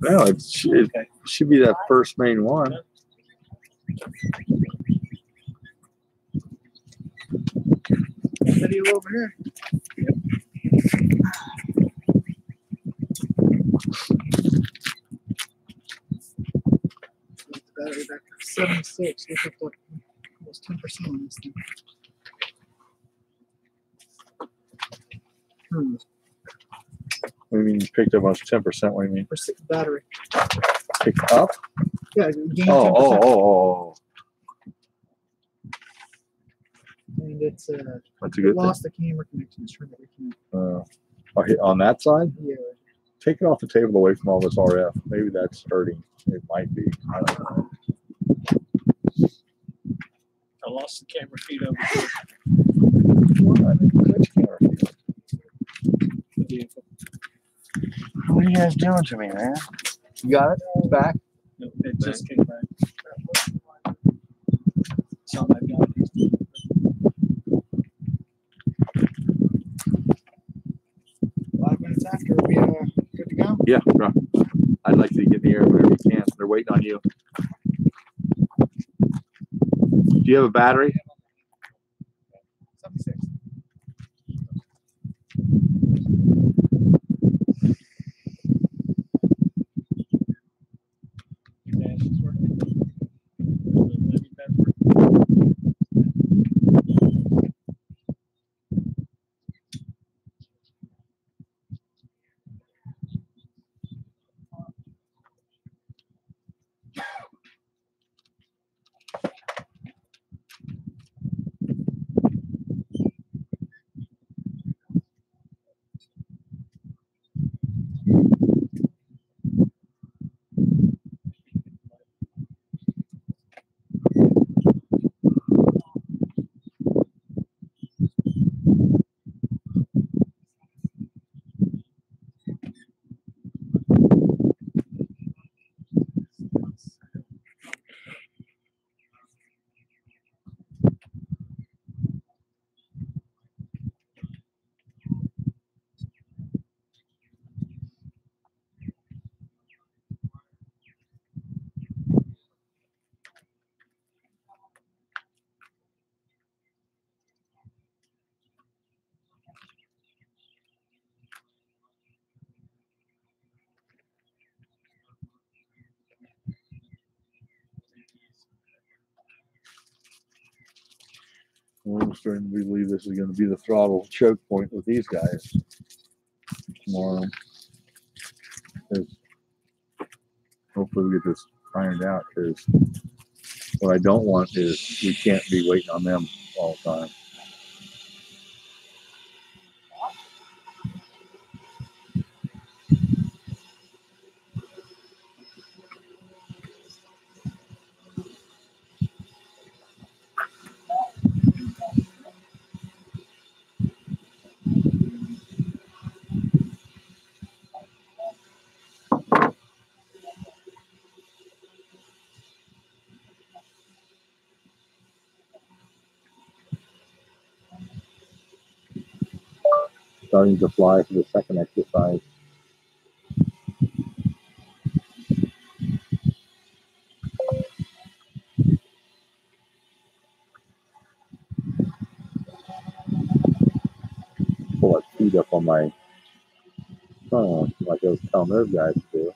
No, it should be that first main one. Video over here. Battery back to 76. Look at that. Almost 10% on this thing. What do you mean you picked up almost 10%? What do you mean? Battery. Picked up? Yeah, gained 10%. Oh. And it's That's a good lost the camera connection. It's trying to reconnect. On that side? Yeah. Take it off the table away from all this RF. Maybe that's hurting. It might be. I don't know. I lost the camera feed over here. Which camera feed? The vehicle. What are you guys doing to me, man? You got it? It's back? No, it just came back. So I got it. 5 minutes after, we good to go? Yeah, bro. I'd like to get in the air whenever you can. They're waiting on you. Do you have a battery? 76. Your dash is working. The levy pad working. I'm starting to believe this is going to be the throttle choke point with these guys tomorrow. Because hopefully we get this ironed out. Because what I don't want is we can't be waiting on them all the time. Starting to fly for the second exercise. Pull that feet up on my phone like I was telling those guys to do.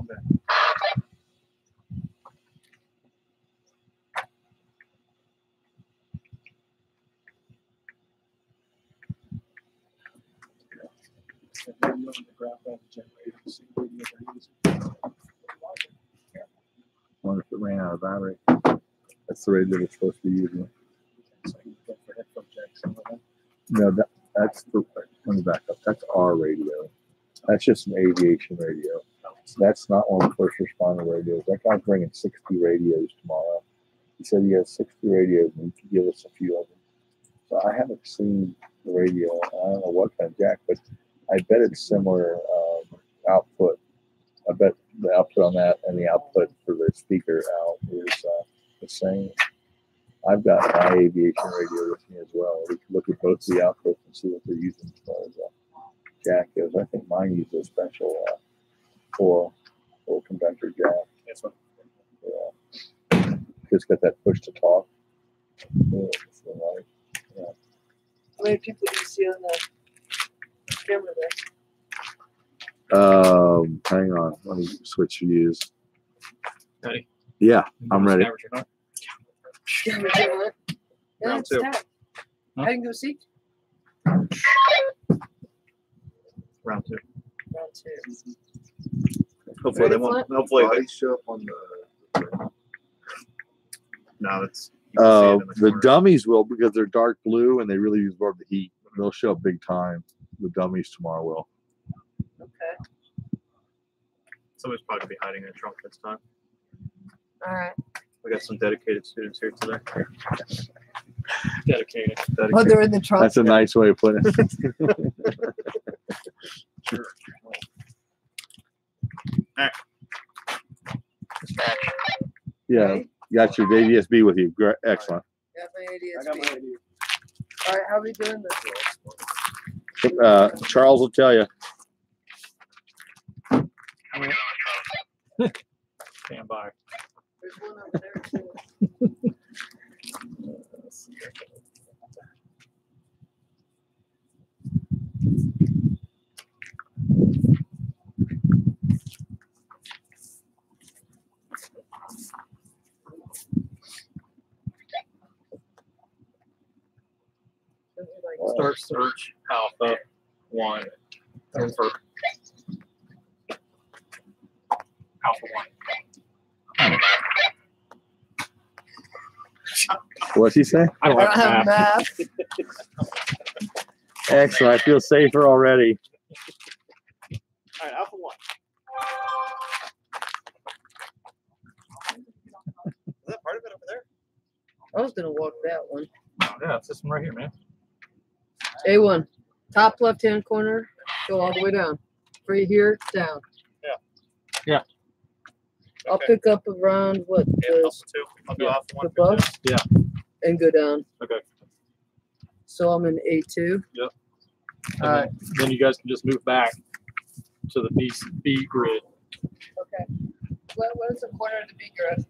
Okay. Wonder if it ran out of battery. That's the radio it's supposed to be using. No, that's the. Let me back up. That's our radio. That's just an aviation radio. That's not one of the first responder radios. That guy's bringing 60 radios tomorrow. He said he has 60 radios and he could give us a few of them. So I haven't seen the radio. I don't know what kind of jack, but I bet it's similar output. I bet the output on that and the output for the speaker out is the same. I've got my aviation radio with me as well. We can look at both the outputs and see what they're using as far as jack is. I think mine uses a special full condenser jack. That's what. Yeah. It's got that push to talk. Yeah. How many people do you see on the camera there? Hang on. Let me switch views. Ready? Yeah, I'm ready. Yeah, Round it's two. tight. Huh? I can go see. Round two. Round two. Hopefully they won't. Hopefully they. show up on the. No, it's. you can see it in The corner. dummies will because they're dark blue and they really absorb the heat. They'll show up big time. The dummies tomorrow will. Okay. Somebody's probably gonna be hiding in a trunk this time. All right. We got some dedicated students here today. Dedicated. Oh, they're in the trunk. That's a nice way of putting it. Sure. Yeah, Ready? you got your ADSB with you. Great, excellent. Got my ADSB. I got my idea. All right, how are we doing this? Charles will tell you. Stand by. There's one over there too. Start search Alpha 1. Over. Alpha 1. What's he say? I don't I don't have a have a map. map. Excellent. I feel safer already. All right, Alpha 1. Is that part of it over there? I was gonna walk that one. Yeah, it's this one right here, man. A1, top left-hand corner, go all the way down. Right here, down. Yeah. I'll Okay. pick up around what Yeah, the, Alpha 2. I'll go yeah, Alpha 1. the bus. Yeah. And go down. Okay. So I'm in A2. Yep. All right. Then you guys can just move back to the B grid. Okay. What is the corner of the B grid?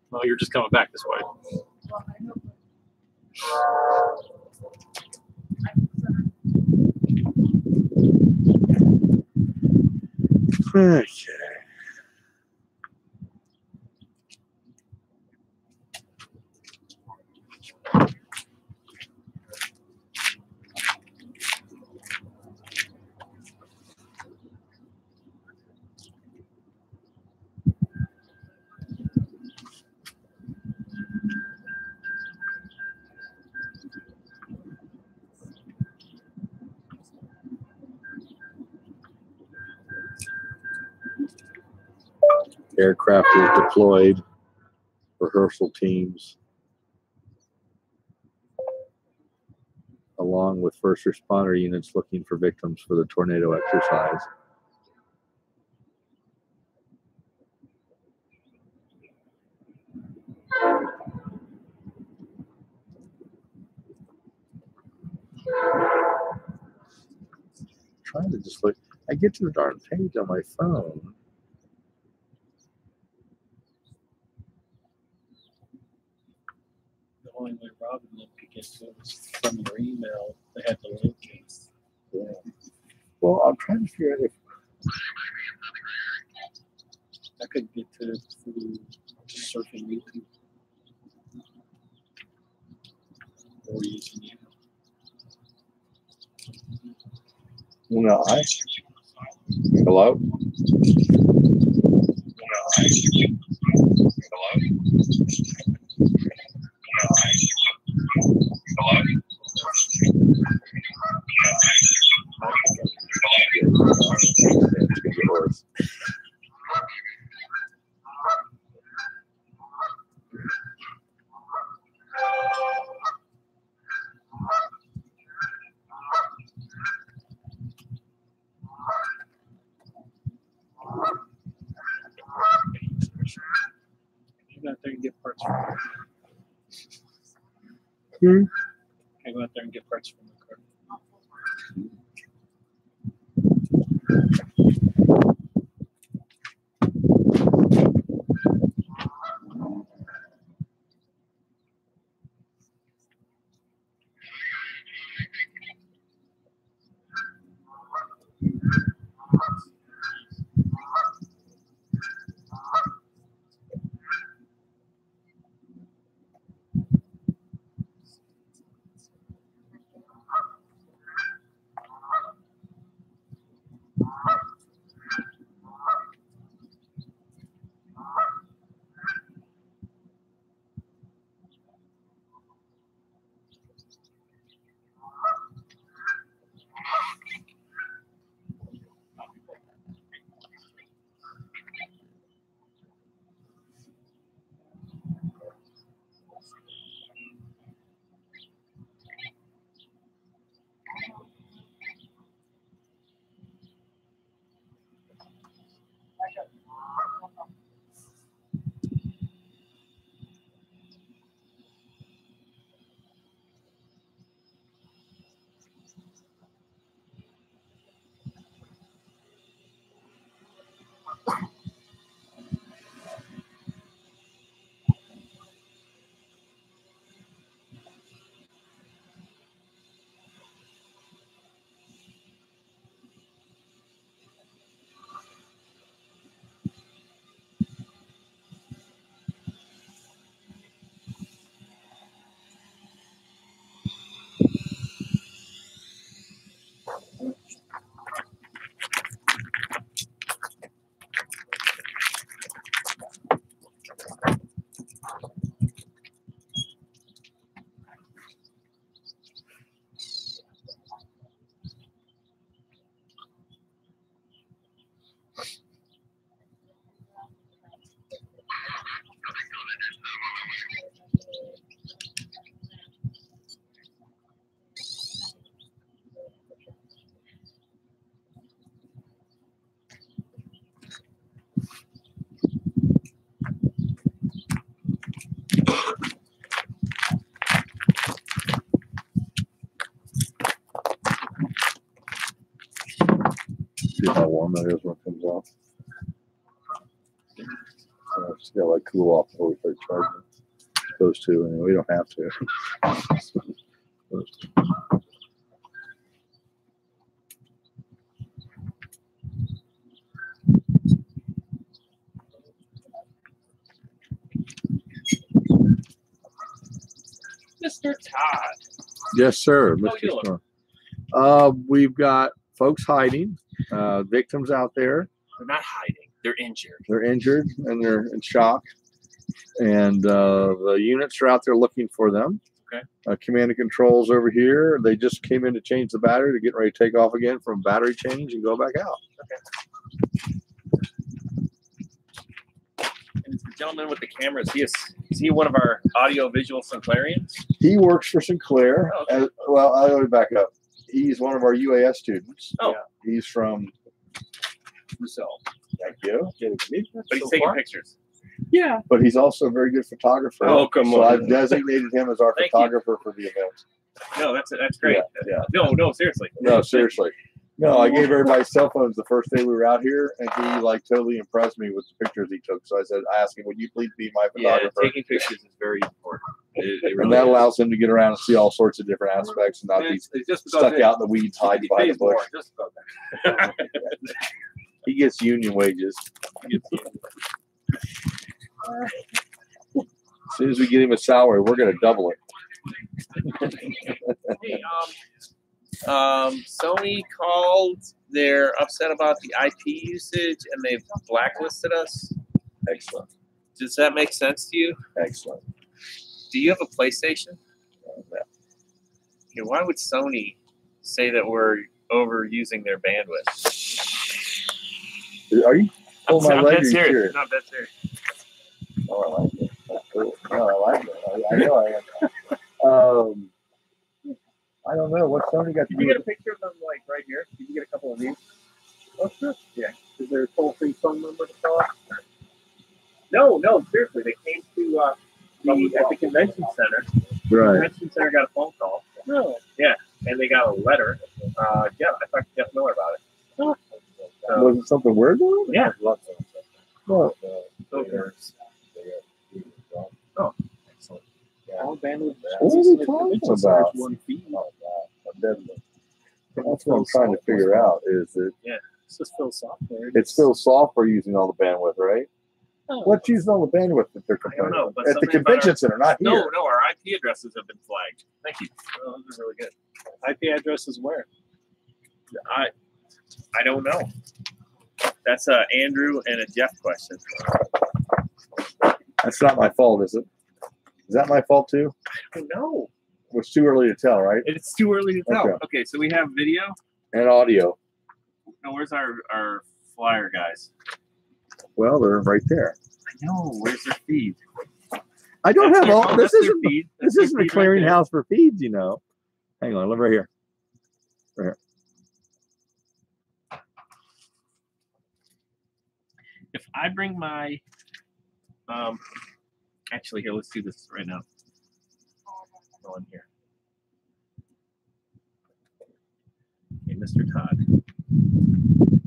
Well, you're just coming back this way. Well, I know. Okay. Aircraft is deployed. Rehearsal teams, along with first responder units looking for victims for the tornado exercise. Trying to just look. I get to the darn page on my phone. The only way Robin could get to it was from your email. They had the link. Yeah. Well, I'm trying to figure out if I could get to it through just surfing YouTube or using you. No, hello? You go out there and get parts from the car. Hmm? I go out there and get parts from the car. See how warm that is when it comes off. Just gotta like cool off before we start charging. Those two, and we don't have to. Those two. Mr. Todd. Yes, sir. How you Mr. doing? Storm. We've got folks hiding, victims out there. They're not hiding. They're injured. They're injured and they're in shock. And the units are out there looking for them. Okay. Command and controls over here. They just came in to change the battery to get ready to take off again from battery change and go back out. And it's the gentleman with the camera. Is he one of our audio-visual Sinclairians? He works for Sinclair. Oh, okay. Well, let me back up. He's one of our UAS students. Oh. Yeah. He's from So, Thank you. but he's taking pictures. Yeah. But he's also a very good photographer. Oh, come so on. I've designated him as our Thank you. photographer for the event. No, that's great. Yeah. No, seriously. No, seriously. No, I gave everybody cell phones the first day we were out here, and he like totally impressed me with the pictures he took. So I asked him, "Would you please be my Yeah, photographer?" taking pictures is very important. It And really that is. allows him to get around and see all sorts of different aspects and not be It's just stuck out in the weeds hiding behind the bush. Just about that. He gets union wages. As soon as we get him a salary, we're going to double it. Hey, Sony called. They're upset about the IP usage, and they've blacklisted us. Excellent. Does that make sense to you? Excellent. Do you have a PlayStation? Okay, why would Sony say that we're overusing their bandwidth? Are you? Oh, my I'm leg. dead Are you serious. serious? No, I'm dead serious. Oh, I like it. That's cool. No, I like it. I know I am. I don't know. What Sony got to Did do you get a with picture of them, like, right here? Did you get a couple of these? Oh, sure. Yeah. Is there a toll-free phone number to call? No, seriously. They came to at the convention center. The Right. convention center got a phone call. Really? Yeah, and they got a letter. Yeah, I talked to Jeff Miller about it. Was it something weird though? Yeah. Well, Oh, excellent. All bandwidth. what are we talking about? One feed. That's what I'm trying to figure out. Is it? It's just Phil software. It's still software using all the bandwidth, right? Oh. What's using all the bandwidth that they're I don't complaining know, about? but At the something about convention center, not here. No, our IP addresses have been flagged. Thank you. Oh, those are really good. IP address is where? I don't know. That's a Andrew and a Jeff question. That's not my fault, is it? Is that my fault too? I don't know. It's too early to tell, right? It's too early to tell. Okay. Okay, so we have video. And audio. No, where's our flyer guys? Well, they're right there. I know. Where's their feed? I don't That's have their- all. This that's their isn't. feed. This That's their isn't a feed right there. clearinghouse for feeds, you know. Hang on, look right here. Right here. If I bring my, actually here, let's do this right now. Go in here. Hey, Mr. Todd,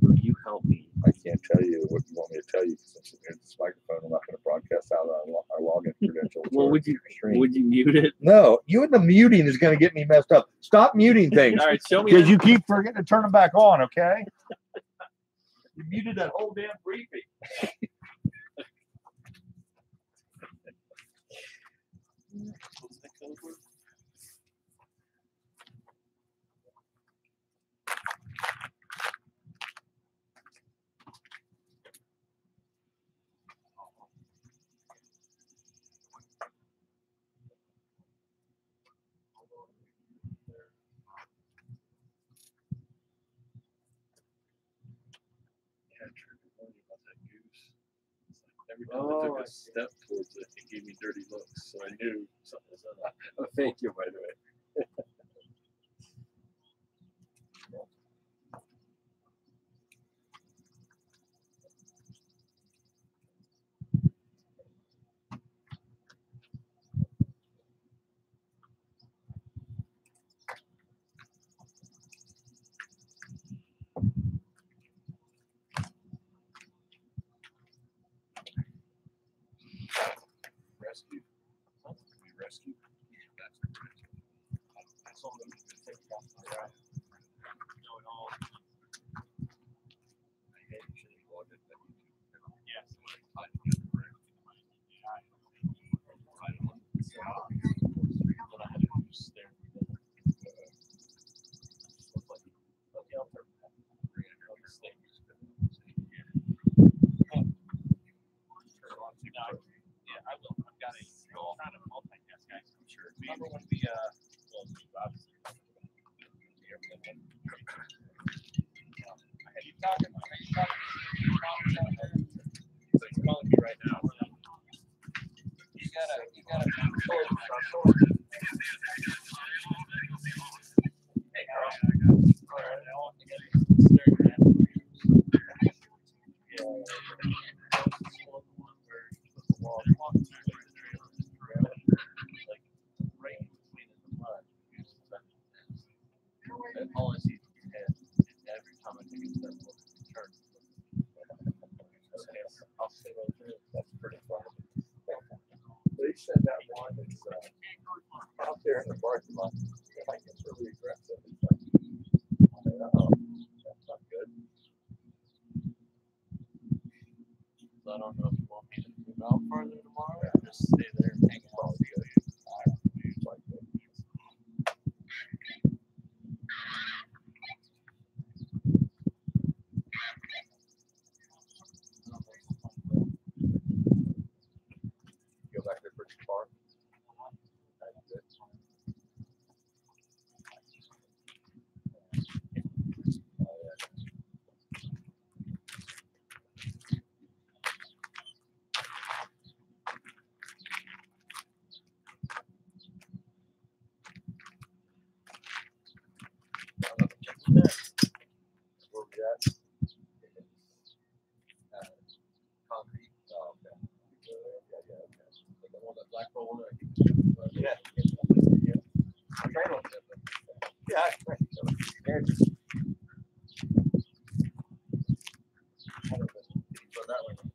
will you help me? I can't tell you what you want me to tell you since it's this microphone. I'm not going to broadcast out our login credentials. Well, or would you stream. mute it? No, you and the muting is going to get me messed up. Stop muting things All right, show me. because you keep forgetting to turn them back on. Okay. You muted that whole damn briefing. Every time I took a step towards it, it gave me dirty looks, so I knew something was up. Oh, thank you, by the way. Rescue. We rescued. That's all that we could take off the right. No, it all. I hate you should have logged it, but yes, I did correct. What I had to use there. Okay, I'll turn back. Yeah, I will. I've got a trying to multitask, guys. I'm sure. Remember when we well, obviously. I had you talking. So he's calling me right now. You gotta. Hey, Carl. And all I see is your head, and every time I take a step, it turns. I'll say right there, that's pretty fun. They send out one that's out there in the parking lot. Like it's really aggressive. It's like, oh, that's not good.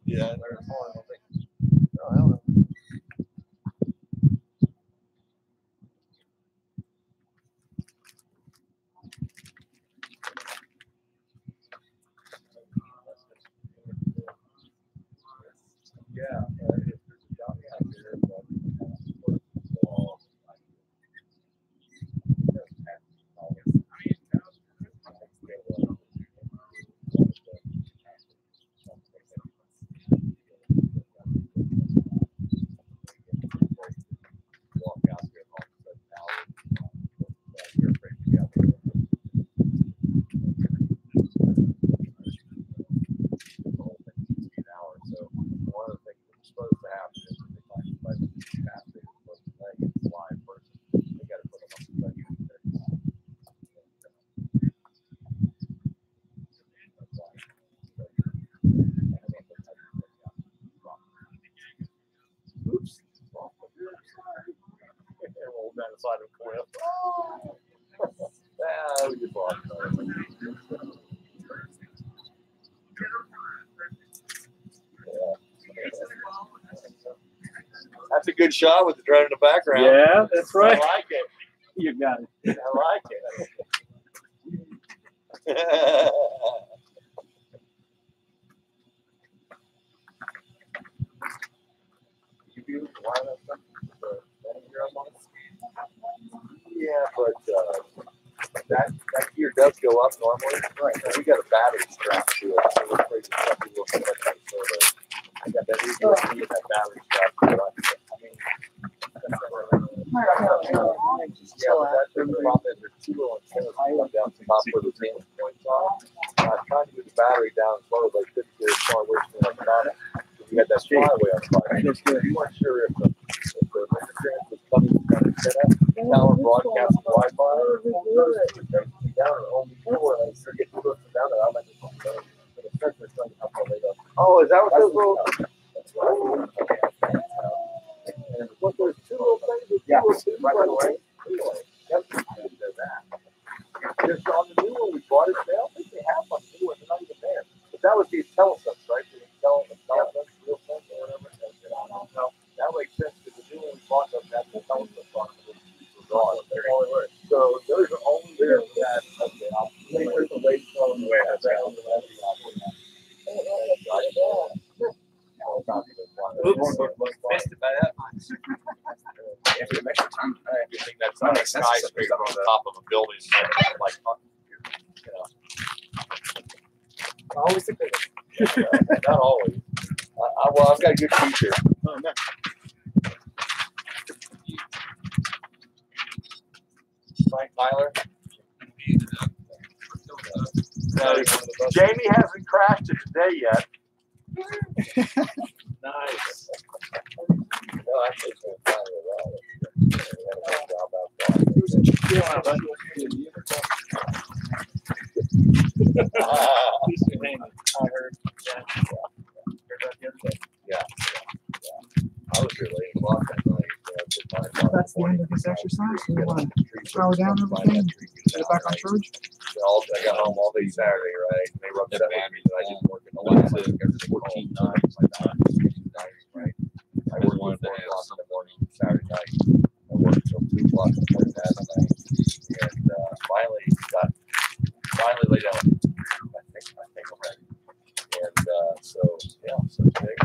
Yeah. Yeah. Oops. Rolled down the side of a cliff. Ah, we just lost. That's a good shot with the drone in the background. Yeah, that's right. I like it. You got it. I like it. Yeah, but that gear does go up normally. Right. We got a battery strap to it, so we're afraid that something will come up. So I got that USB and that battery strap to it. Yeah, but that's the problem is there's two little antennas going down the top where the tail points are. I'm trying to get the battery down as low as I could to get as far away from the electronics. We had that flyaway on fire. We weren't sure if the interference was coming from that antenna, tower broadcasting Wi-Fi, down or only four, and I started getting close down there. I'm like, the sensor trying to help my way up. Oh, is that what those little? That's right. And what those two little things? Yeah, right away. Yep. Just on the new one we bought it, I don't think they have one new one. They're not even there. But that was these telescopes, right? The telescopes, real sense or whatever. No, that makes sense because the new one we bought doesn't have the telescopes on it. So those are only there for that. Okay, I'll take the weight from the way I missed it by that much. You think that's not a skyscraper on top of a building, like, you know. Always the biggest. Not always. Well, I've got a good feature. Oh, no. Frank Tyler. Jamie hasn't crashed it today yet. Nice. No, actually, it's been fine I heard. Yeah. I was really lost that night. That's the end of this exercise. We want to power down everything, get it back on charge. I got home all day Saturday, right? And they were upset with me that I didn't work in the last 14 nights. Right? I worked until 4 o'clock in the morning Saturday night. I worked until 2 o'clock in the morning Saturday night. And finally laid down. I think I'm ready. And so today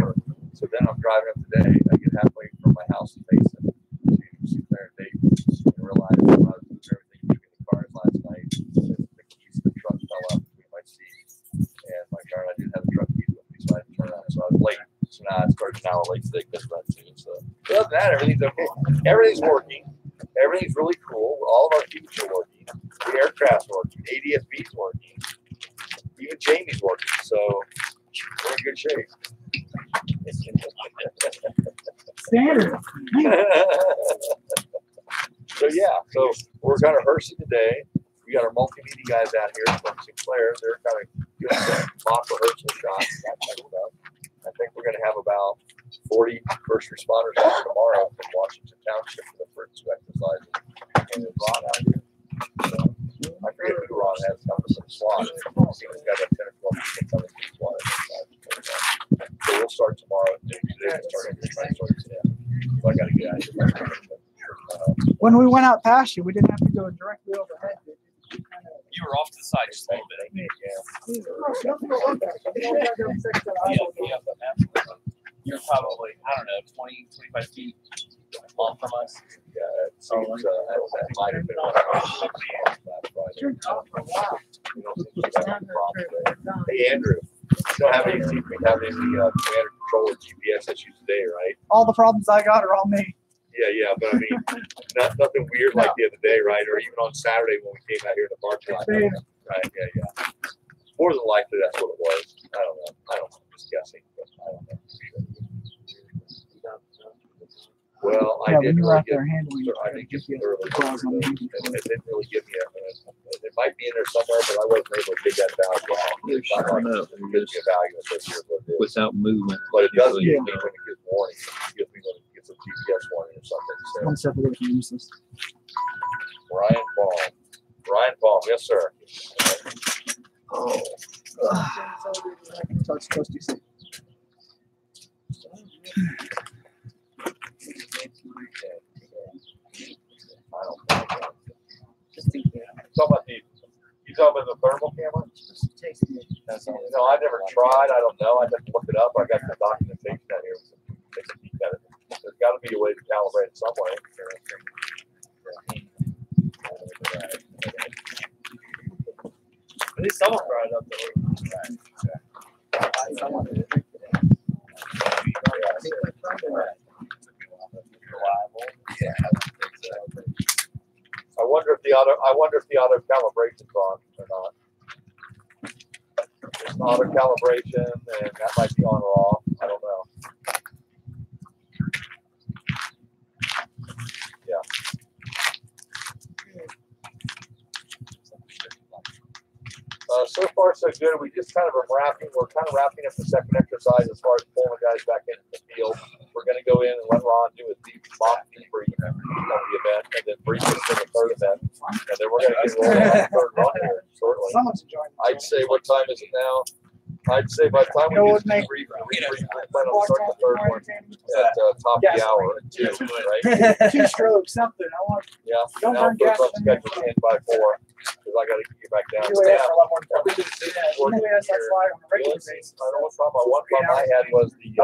so then I'm driving up today. I get halfway from my house in Mason to Sinclair and Davis and realize when I was doing everything in the cars last night, the keys to the truck fell out between my seats. And my car, I didn't have the truck keys with me, so I had to turn around. So I was late. So now I started an hour late today because of that too. So other than that, everything's okay. Everything's working. Everything's really cool. All of our keys are working. The aircraft's working. ADSB's working. Even Jamie's working. So we're in good shape. Standard. So we're kind of rehearsing today. We got our multimedia guys out here from Sinclair. They're kind of doing some mock rehearsal shots, that kind of stuff. I think we're going to have about 40 first responders out tomorrow from Washington Township for the first two exercises. And Ron out here some slot. He's got like 10 or 12 people coming to the slot. So we'll start tomorrow. Today we'll start today. So I got to get out of here. When we went out past you, we didn't have to go directly overhead. You were off to the side just a little bit. You're probably, I don't know, 20, 25 feet off from us. Yeah, it seems that might have been one of our Hey, Andrew, you don't have any command control or GPS issues today, right? All the problems I got are all me. Yeah, but I mean, nothing weird like the other day, right? Or even on Saturday when we came out here in the parking lot. Right, yeah. More than likely, that's what it was. I don't know. I'm just guessing, but I don't know. Well, I didn't really get. I didn't get early. It didn't really give me it might be in there somewhere, but I wasn't able to dig that value out. It's not like it gives me a value associated with it. Without movement. But it does give me when it gives warning. It gives me when it gets a GPS warning or something. So. One step away from useless. Ryan Palm, yes, sir. Oh. So it's supposed to say. You talking about the thermal camera? No, I've never tried. I don't know. I have to look it up. I got the documentation out here. Take a peek at it. There's got to be a way to calibrate it some way. At least someone brought it up there. I wonder if the auto calibration's on or not. It's an auto calibration, and that might be on or off. I don't know. Yeah. So far, so good. We just kind of are wrapping. We're kind of wrapping up the second exercise as far as pulling guys back into the field. We're going to go in and let Ron do a mock debrief of the event, and then brief us for the third event, and then we're going to get rolling on the third run here shortly. I'd say, what time is it now? I'd say by the time we do the debrief, we plan on starting the third one at top of the hour at 2, right? 2 strokes, something. I want. Yeah. Don't Now burn gas. I'm scheduled in by 4 because I got to get back down. UAS are a lot more important. Everything seems to be UAS, working that's here. why on a regular basis. One problem I had was the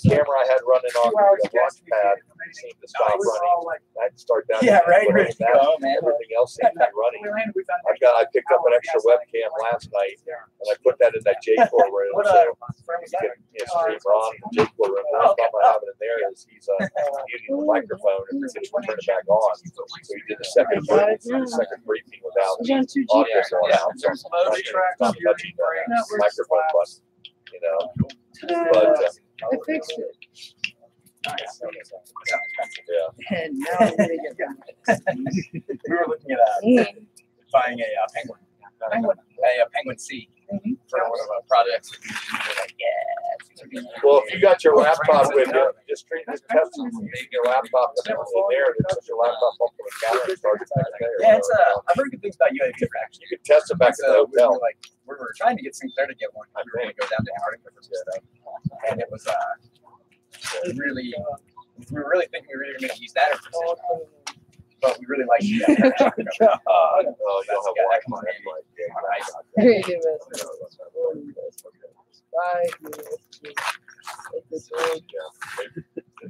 camera I had running on the launch pad seemed to stop running. I had to start down. Yeah, right. Everything else seemed to be running. I picked up an extra webcam last night and I put that in that J-Core room so you can stream Ron in the J-Core room. The only problem I have in there is he's muting the microphone and then turn it back on. So he did the second briefing without audio going out. So I'm touching the microphone button, you know. But I fixed it. yeah. And now I'm gonna get done. We were looking at buying a penguin. A penguin C for one of our projects. We're like, yeah. Well, if you got your laptop with you, just test using your laptop in there, and put your laptop up on the counter and start it back there. Yeah, it's I've heard good things about UAV actually. You can test it back at the hotel. We were trying to get St. Clair to get one. We were going to go down to Antarctica for some stuff, and it was really. We were really thinking we were going to use that, but we really like that. Oh, you don't have Wi-Fi.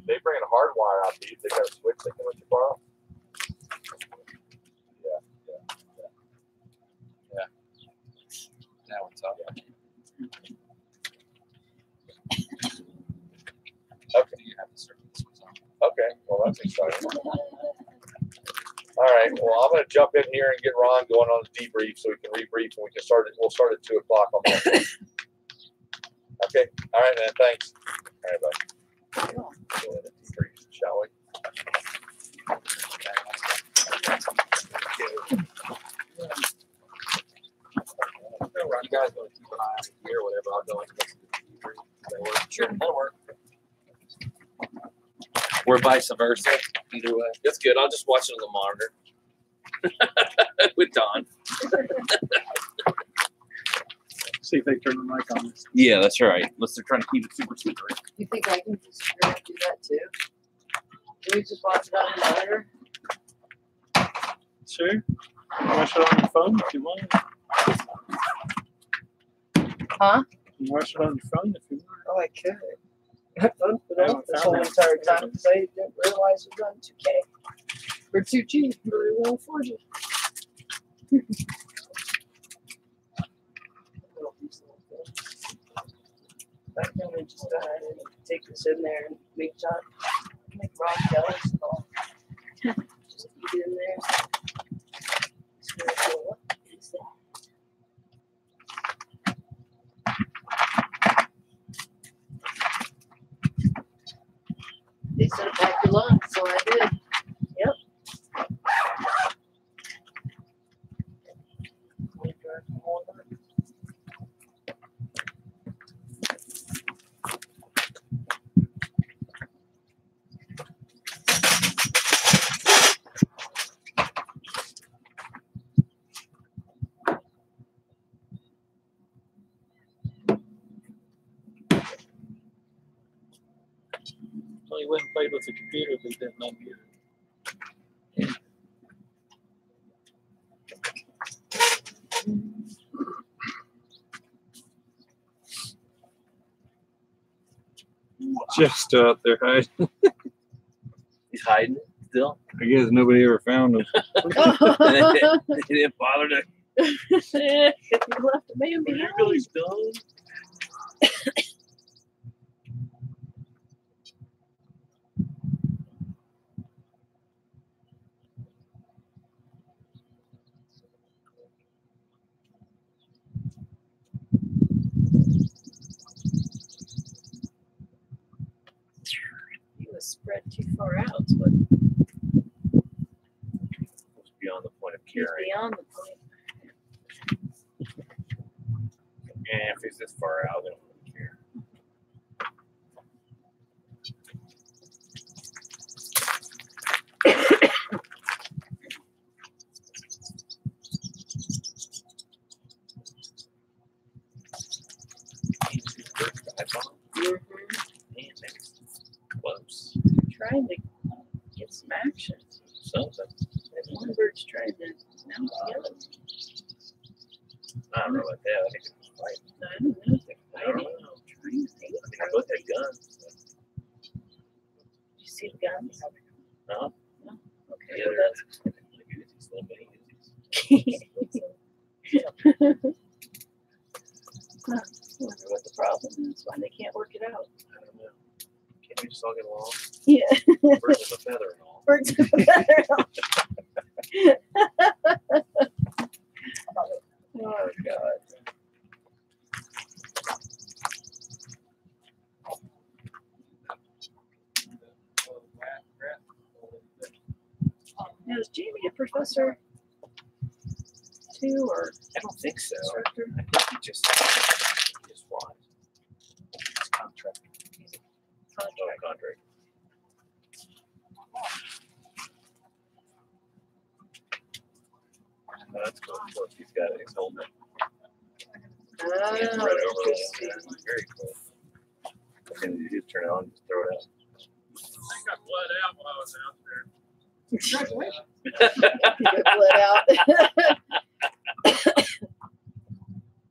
They bring a hard wire out to you. They got a switch they can let you borrow. Yeah. Now we're talking. Okay. You have to start this one. Okay. Well, that's exciting. All right. Well, I'm going to jump in here and get Ron going on the debrief so we can rebrief and we can start it. We'll start at 2 o'clock on Monday. Okay. All right, man. Thanks. All right, bye. Debrief, shall we? You guys go keep an eye on the gear or whatever. I'll go and listen to the debrief. Sure, that'll work. Or vice versa. Either way. That's good. I'll just watch it on the monitor. With Don. See if they turn the mic on. Yeah, that's right. Unless they're trying to keep it super secret. You think I can just do that too? Can we just watch it on the monitor? Sure. Watch it on your phone if you want. Huh? You can watch it on your phone if you want. Oh, I could. I phoned it off this whole entire time because I didn't realize it was on 2K. Or 2G. Or we won't afford it. Back then, we just take this in there and make raw jelly stuff. Just eat it in there. So, what is that? They said pack your lunch, so I did. Yep. Well, he went and played with the computer, but he didn't unmute it. Just out there hiding. He's hiding still. I guess nobody ever found him. He didn't bother to. You left a man Are you behind. really done? He was spread too far out, but It's beyond the point of he's carrying. beyond the point. And if he's this far out, they don't really care. Man, that's close. Trying to get some action. Something. That one bird's trying to mount the other. I don't know about that. I think it's fight. I don't know if they're I don't fighting. know. Trying to think. I mean, I both had guns. Did you see the guns? No. Okay, Yeah, well, that's little bitty I wonder what the problem is, why they can't work it out. I don't know. Can't we just all get along? Yeah. Birds of a feather and all. Birds of a feather. Oh, God. Now, is Jamie a professor too, or I don't think so. instructor? I think he just flies. He's contract. He's a contract. That's cool. Look, he's got his helmet. Oh, He's right over there. interesting. That's very cool. And you just turn it on and just throw it out. I got bled out while I was out there. You get bled out.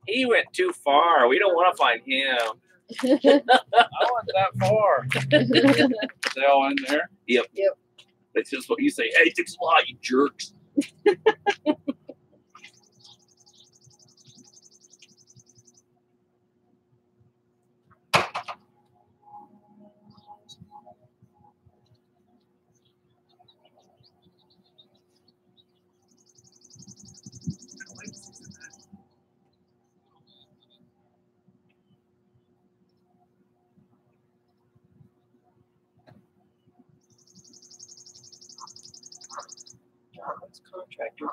He went too far. We don't want to find him. I went that far. They all in there? Yep. Yep. That's just what you say. Hey, thanks a lot, you jerks. What's contractor?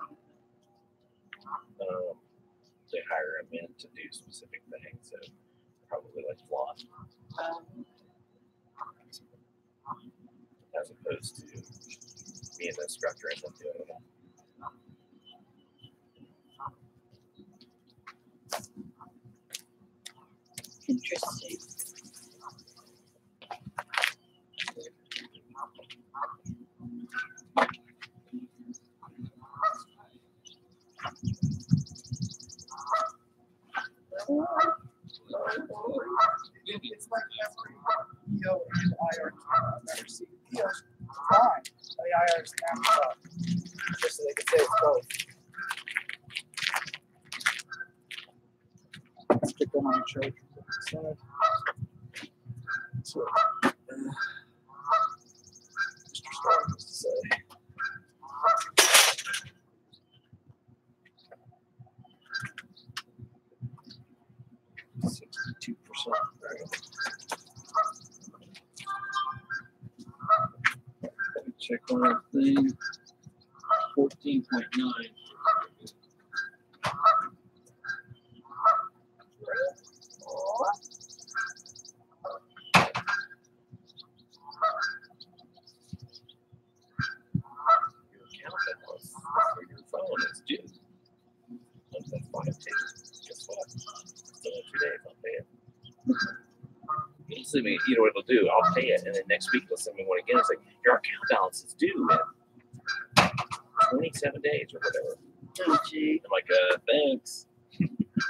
They hire him in to do specific things, so probably like floss, as opposed to being the instructor and them doing it. Come on, choke. So, Mr. Starr has to say. Check one other thing. 14.9. Your account was for your phone is due. That's 5 too. Guess what? Still 2 days. I'll pay it. It'll send me, you know what it'll do? I'll pay it, and then next week they'll send me one again. It's like, your account balance is due in 27 days or whatever. Oh, gee. I'm like, thanks.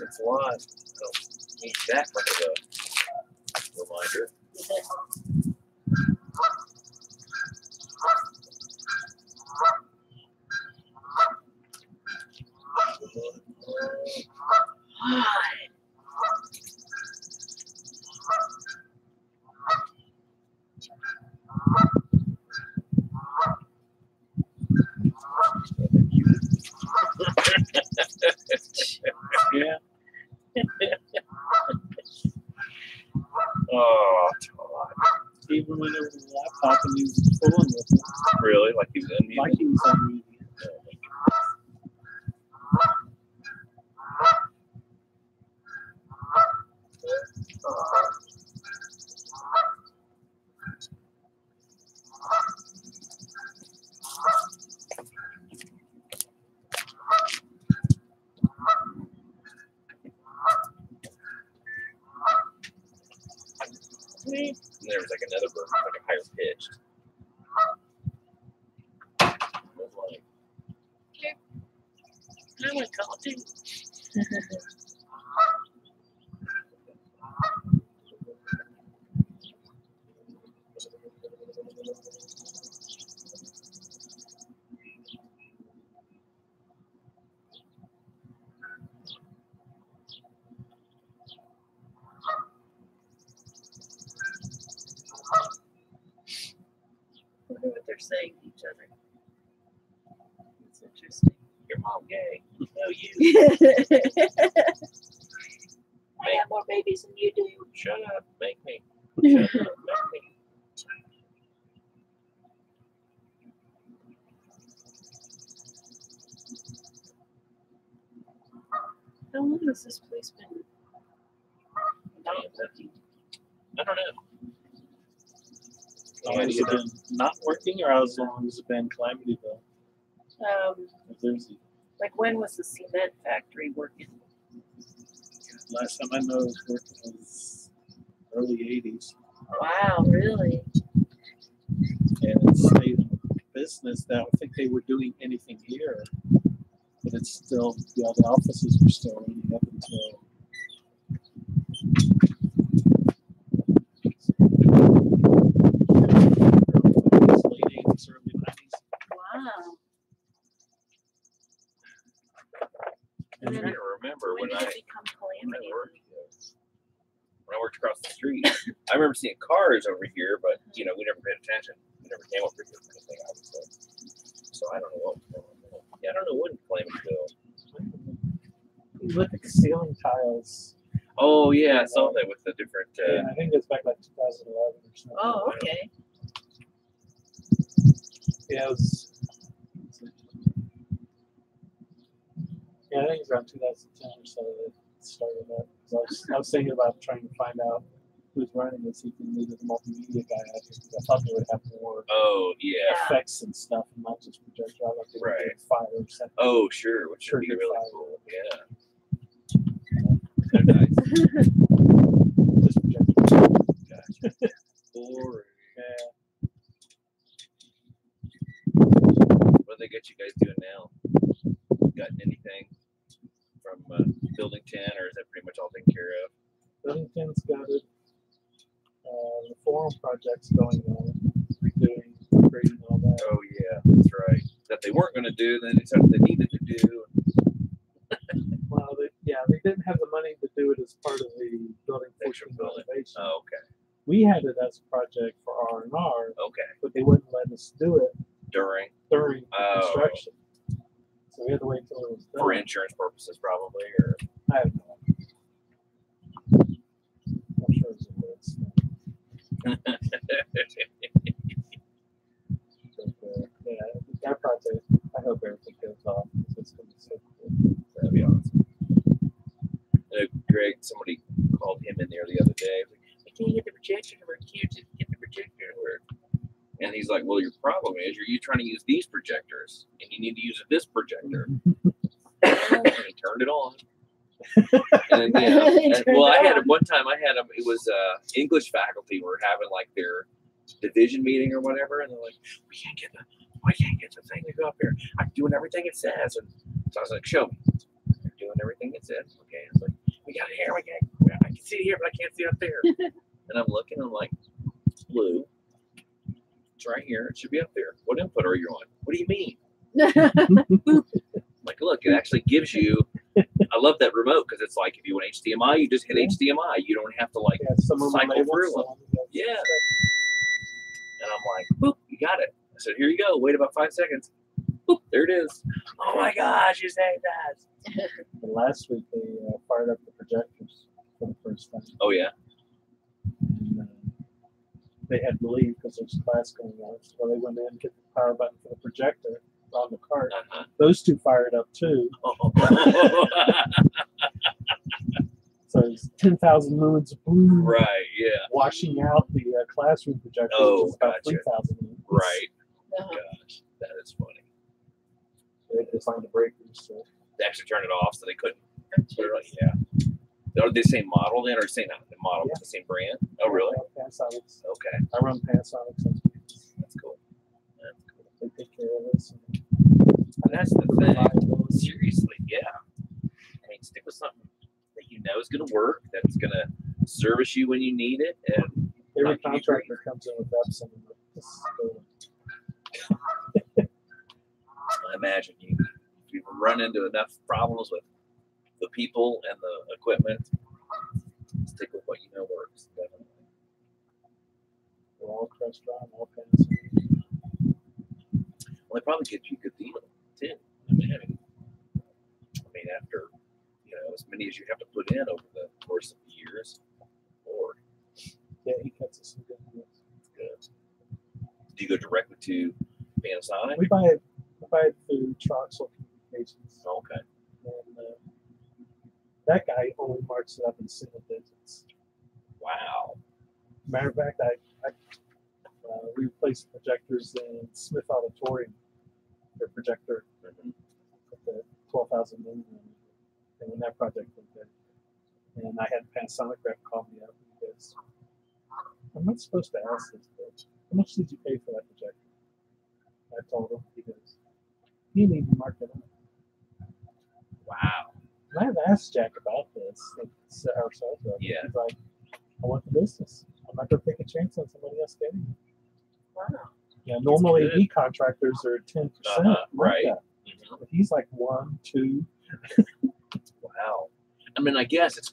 It's a lot. I don't need that much of a reminder. Yeah. Oh, God. Even when it was a laptop and he was fooling with it. Really? Like he was unmuted? Like he was unmuted. And there was like another bird, like a higher pitched. I was like, I'm a coffee. I wonder what they're saying to each other. It's interesting. Your mom gay. No, you. I got more babies than you do. Shut up. Make me. Shut up. Make me. How long has this place been not working? I don't know. How long has it been not working, or how long has it been Calamityville? Like when was the cement factory working? Last time I know it was working was early 80s. Wow, really? And it stayed in business. That I don't think they were doing anything here. But it's still, the offices were still running up until late 80s, early 90s. Wow. I'm trying to remember When when did I it become Calamity? when I worked across the street. I remember seeing cars over here, but you know, we never paid attention. We never came over here for anything, obviously. So I don't know what was going on. Yeah, I don't know when Calamityville. You look at the ceiling tiles. Oh yeah, I saw that with the different. Yeah, I think it's back like 2011 or something. Oh, okay. Yeah, it was. Yeah, I think it's around 2010 or so that it started that. I was thinking about trying to find out who's running this. If we needed a multimedia guy out here, because I thought they would have more Oh yeah. effects and stuff, and not just projectile, like they would Right. do fire or something. Oh sure, which Sure, would be good really fire. cool. Yeah. They're nice. Just projectile. Gotcha. Boring. Yeah. What do they got you guys doing now? Gotten anything from Building 10, or is that pretty much all taken care of? Buildington's got it. The forum project's going on, redoing, upgrading, all that. Oh yeah, that's right. That they weren't going to do, then they decided they needed to do. Well, they didn't have the money to do do it as part of the building Extra portion building. renovation. Oh, okay. We had it as a project for R&R, Okay. but they wouldn't let us do it During during Oh. construction. So we had to wait till it was done. for insurance purposes, probably, or I have no idea. I'm sure it's a list. Yeah, that project, I hope everything goes off. It's going to be so cool. that'd be awesome. Greg, somebody called him in there the other day. Like, I can't get the projector to work. Can't just get the projector to work. And he's like, "Well, your problem is you're trying to use these projectors, and you need to use this projector." And he turned it on. And then, I had it one time. I had them. It was English faculty were having like their division meeting or whatever, and they're like, we can't get the thing to go up here. I'm doing everything it says." And so I was like, "Show me." They're doing everything it says. Okay. I was like, "We got it here. I can see it here, but I can't see it up there." And I'm looking. I'm like, "Blue. It's right here. It should be up there. What input are you on? What do you mean?" I'm like, look, it actually gives you. I love that remote because it's like if you want HDMI, you just hit HDMI. You don't have to like cycle through them. Yeah. And I'm like, boop, you got it. I said, here you go. Wait about 5 seconds. Boop, there it is. Oh my gosh, you saved that. And last week they fired up the projectors for the first time. Oh yeah. And, they had to leave because there's class going on. So they went in and get the power button for the projector on the cart. Uh-huh. Those two fired up too. So it's 10,000 lumens of blue Right, yeah. washing out the classroom projector, Oh, which is about gotcha. 3,000 lumens. Right. Uh-huh. Gosh, that is funny. They had to find the breakers. So. They actually turned it off so they couldn't. Yeah. Are they the same model then, or same not the model, but the same brand? Oh, really? Panasonics. Okay, I run Panasonics. that's cool. That's cool. They take care of us. And that's the thing. Seriously, yeah. I mean, stick with something that you know is going to work, that's going to service you when you need it, and Every contractor comes in with Epson. I imagine you run into enough problems with the people and the equipment. Stick with what you know works. Definitely. We're all crushed on, all kinds of. Well, they probably get you a good deal too. I mean, after as many as you have to put in over the course of the years, or yeah, he cuts us some good deals. Good. Do you go directly to Panasonic? We buy it through Troxel Communications. Okay. And that guy only marks it up in single digits. Wow. Matter of fact, we replaced projectors in Smith Auditorium. Their projector at the 12,000 lumen, and when that project went good, and I had Panasonic rep call me up because I'm not supposed to ask this, but how much did you pay for that projector? I told him. He goes, "You need to mark it up." Wow. And I have asked Jack about this. It's our sales rep. Yeah. He's like, "I want the business. I'm not going to take a chance on somebody else getting it." Wow. Yeah, normally good. e-contractors are 10%. Right. Mm-hmm. But he's like 1, 2. Wow. I mean, I guess it's,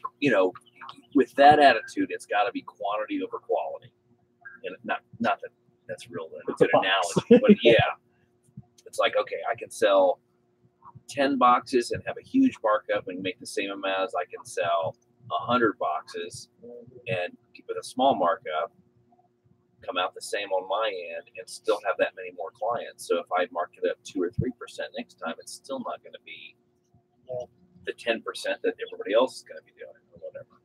with that attitude, it's got to be quantity over quality. And not that that's real a good analogy, but yeah. It's like, okay, I can sell 10 boxes and have a huge markup and make the same amount as I can sell 100 boxes and with a small markup, come out the same on my end and still have that many more clients. So if I mark it up 2 or 3% next time, it's still not going to be the 10% that everybody else is going to be doing or whatever.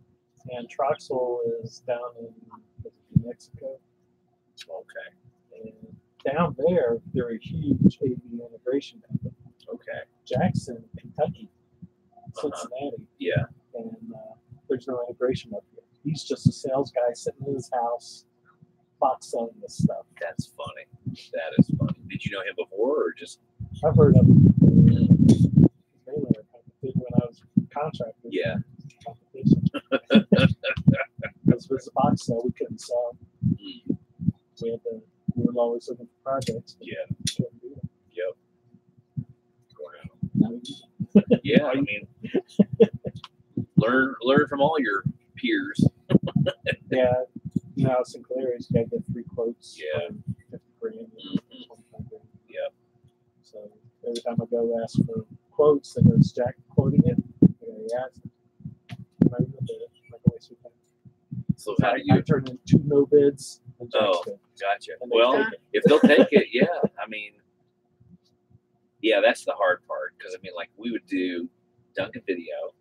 And Troxel is down in New Mexico. Okay. And down there, they're a huge AV integration company. Okay. Jackson, Kentucky, Cincinnati. Yeah. And there's no integration up here. He's just a sales guy sitting in his house, box selling this stuff. That's funny. That is funny. Did you know him before or just? I've heard of him. They were when I was contractor. Yeah. Competition. Because with the box sale, we couldn't sell. Mm. We were always looking for projects. Yeah. Couldn't do it. Yep. Wow. Yeah, I mean, learn from all your peers. Yeah. Now Sinclair has got the 3 quotes. Yeah. For 50 grand. Mhm. 25 grand. Yep. So every time I go ask for quotes, they go, "Is Jack quoting it?" I go, "Yeah." I'm not even gonna bid it. I'm not gonna waste your time. So how do I you? turn in 2 no bids and Jack's Oh, bid. gotcha. And they Well, take it. if they'll take it, yeah. I mean, yeah, that's the hard part because I mean, like we would do Duncan Video,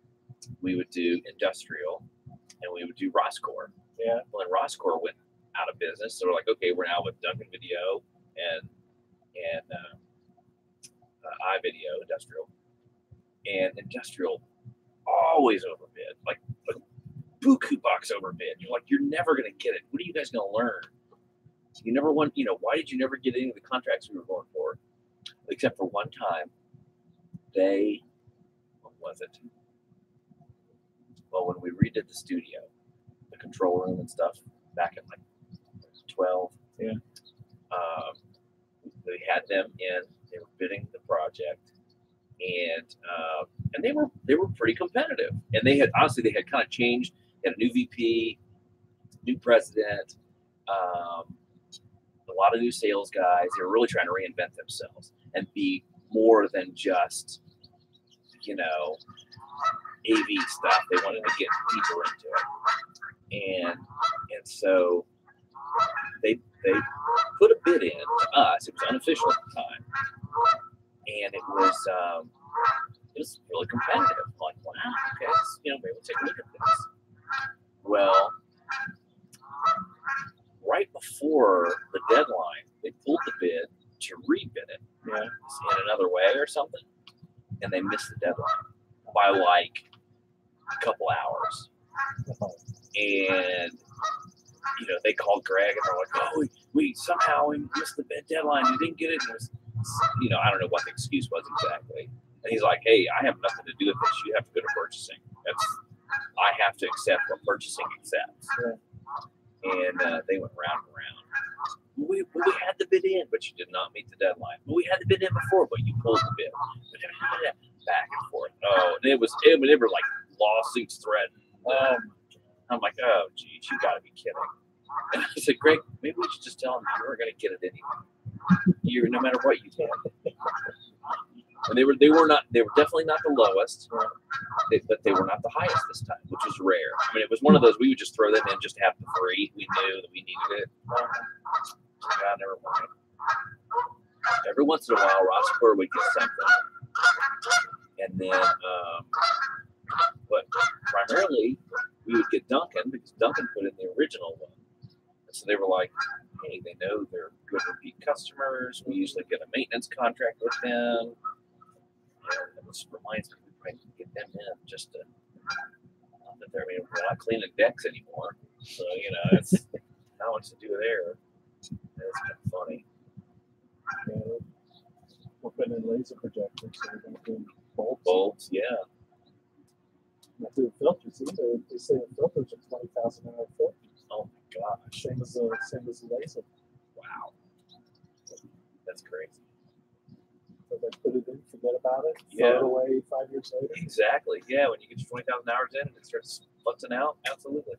we would do Industrial, and we would do Roscor. Yeah. Well, then Roscor went out of business, so we're like, okay, we're now with Duncan Video and iVideo Industrial, and Industrial always overbid, like buku box overbid. You're like, you're never gonna get it. What are you guys gonna learn? You never won. You know, why did you never get any of the contracts we were going for? Except for one time, what was it? Well, when we redid the studio, the control room and stuff back in like 12. Yeah. We had them in. They were bidding the project, and they were pretty competitive. And they had honestly they had kind of changed. They had a new VP, new president, a lot of new sales guys. They were really trying to reinvent themselves and be more than just, you know, AV stuff. They wanted to get deeper into it, and so they put a bid in to us. It was unofficial at the time, and it was really competitive. I'm like, wow, okay, you know, maybe we'll take a look at this. Well, right before the deadline, they pulled the bid to rebid it in another way or something, and they missed the deadline by like a couple hours. And you know, they called Greg and they're like, "Oh, we somehow missed the bid deadline. We didn't get it." And it was, you know, I don't know what the excuse was exactly. And he's like, "Hey, I have nothing to do with this. You have to go to purchasing. I have to accept what purchasing accepts." And they went round and round. We had the bid in, but you did not meet the deadline. Well, we had the bid in before, but you pulled the bid. Back and forth. Oh, and it were like lawsuits threatened. I'm like, oh, geez, you got to be kidding. And I said, Greg, maybe we should just tell them you were going to get it anyway. No matter what you did. And they were definitely not the lowest, but they were not the highest this time, which was rare. I mean, it was one of those we would just throw them in just to have the free. We knew that we needed it. God, never mind. Every once in a while, Roscor would get something, and then, but primarily we would get Duncan because Duncan put in the original one. And so they were like, hey, they know they're good repeat customers. We usually get a maintenance contract with them. And this reminds me, we probably can get them in just to, not that they're, I mean, we're not cleaning decks anymore. So, you know, it's not much to do there. It's kind of funny. Yeah, we're putting in laser projectors, so we're going to do Bulbs, yeah. Not doing filters either. They say the filters are 20,000 hour filters. Oh my gosh. Same as the laser. Wow. That's crazy. So they put it in, forget about it, Yeah. throw it away 5 years later. Exactly. Yeah, when you get your 20,000 hours in and it starts fluxing out, absolutely.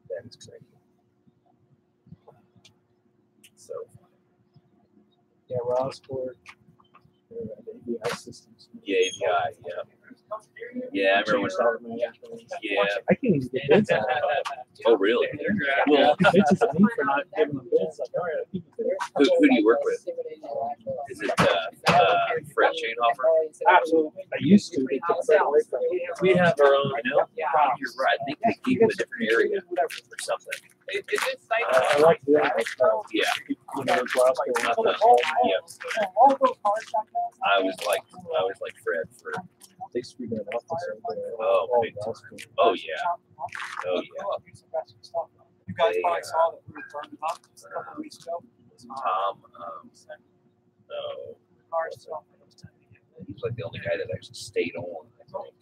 That is crazy. So funny. Yeah, Roscor, the ABI systems. Yeah, API, yeah. Yeah, I remember when. Yeah. I can't even get bids out of it. Oh, really? Well, Bitches at me for not giving them bids. Like, all right, I'll keep it there. who do you work with? Is it Fred Chainhoffer? Absolutely. I used to. They took that away from me. We have our own. You know, you're right. I think they gave you a different area or something. I like doing it. Yeah. You know, Roscor. Yeah. I was like Fred for. They screwed that up. Oh, big time. Oh yeah. Oh yeah. You guys probably saw that we were burning up a couple of weeks ago. Tom. No. He was like the only guy that actually stayed on. I think.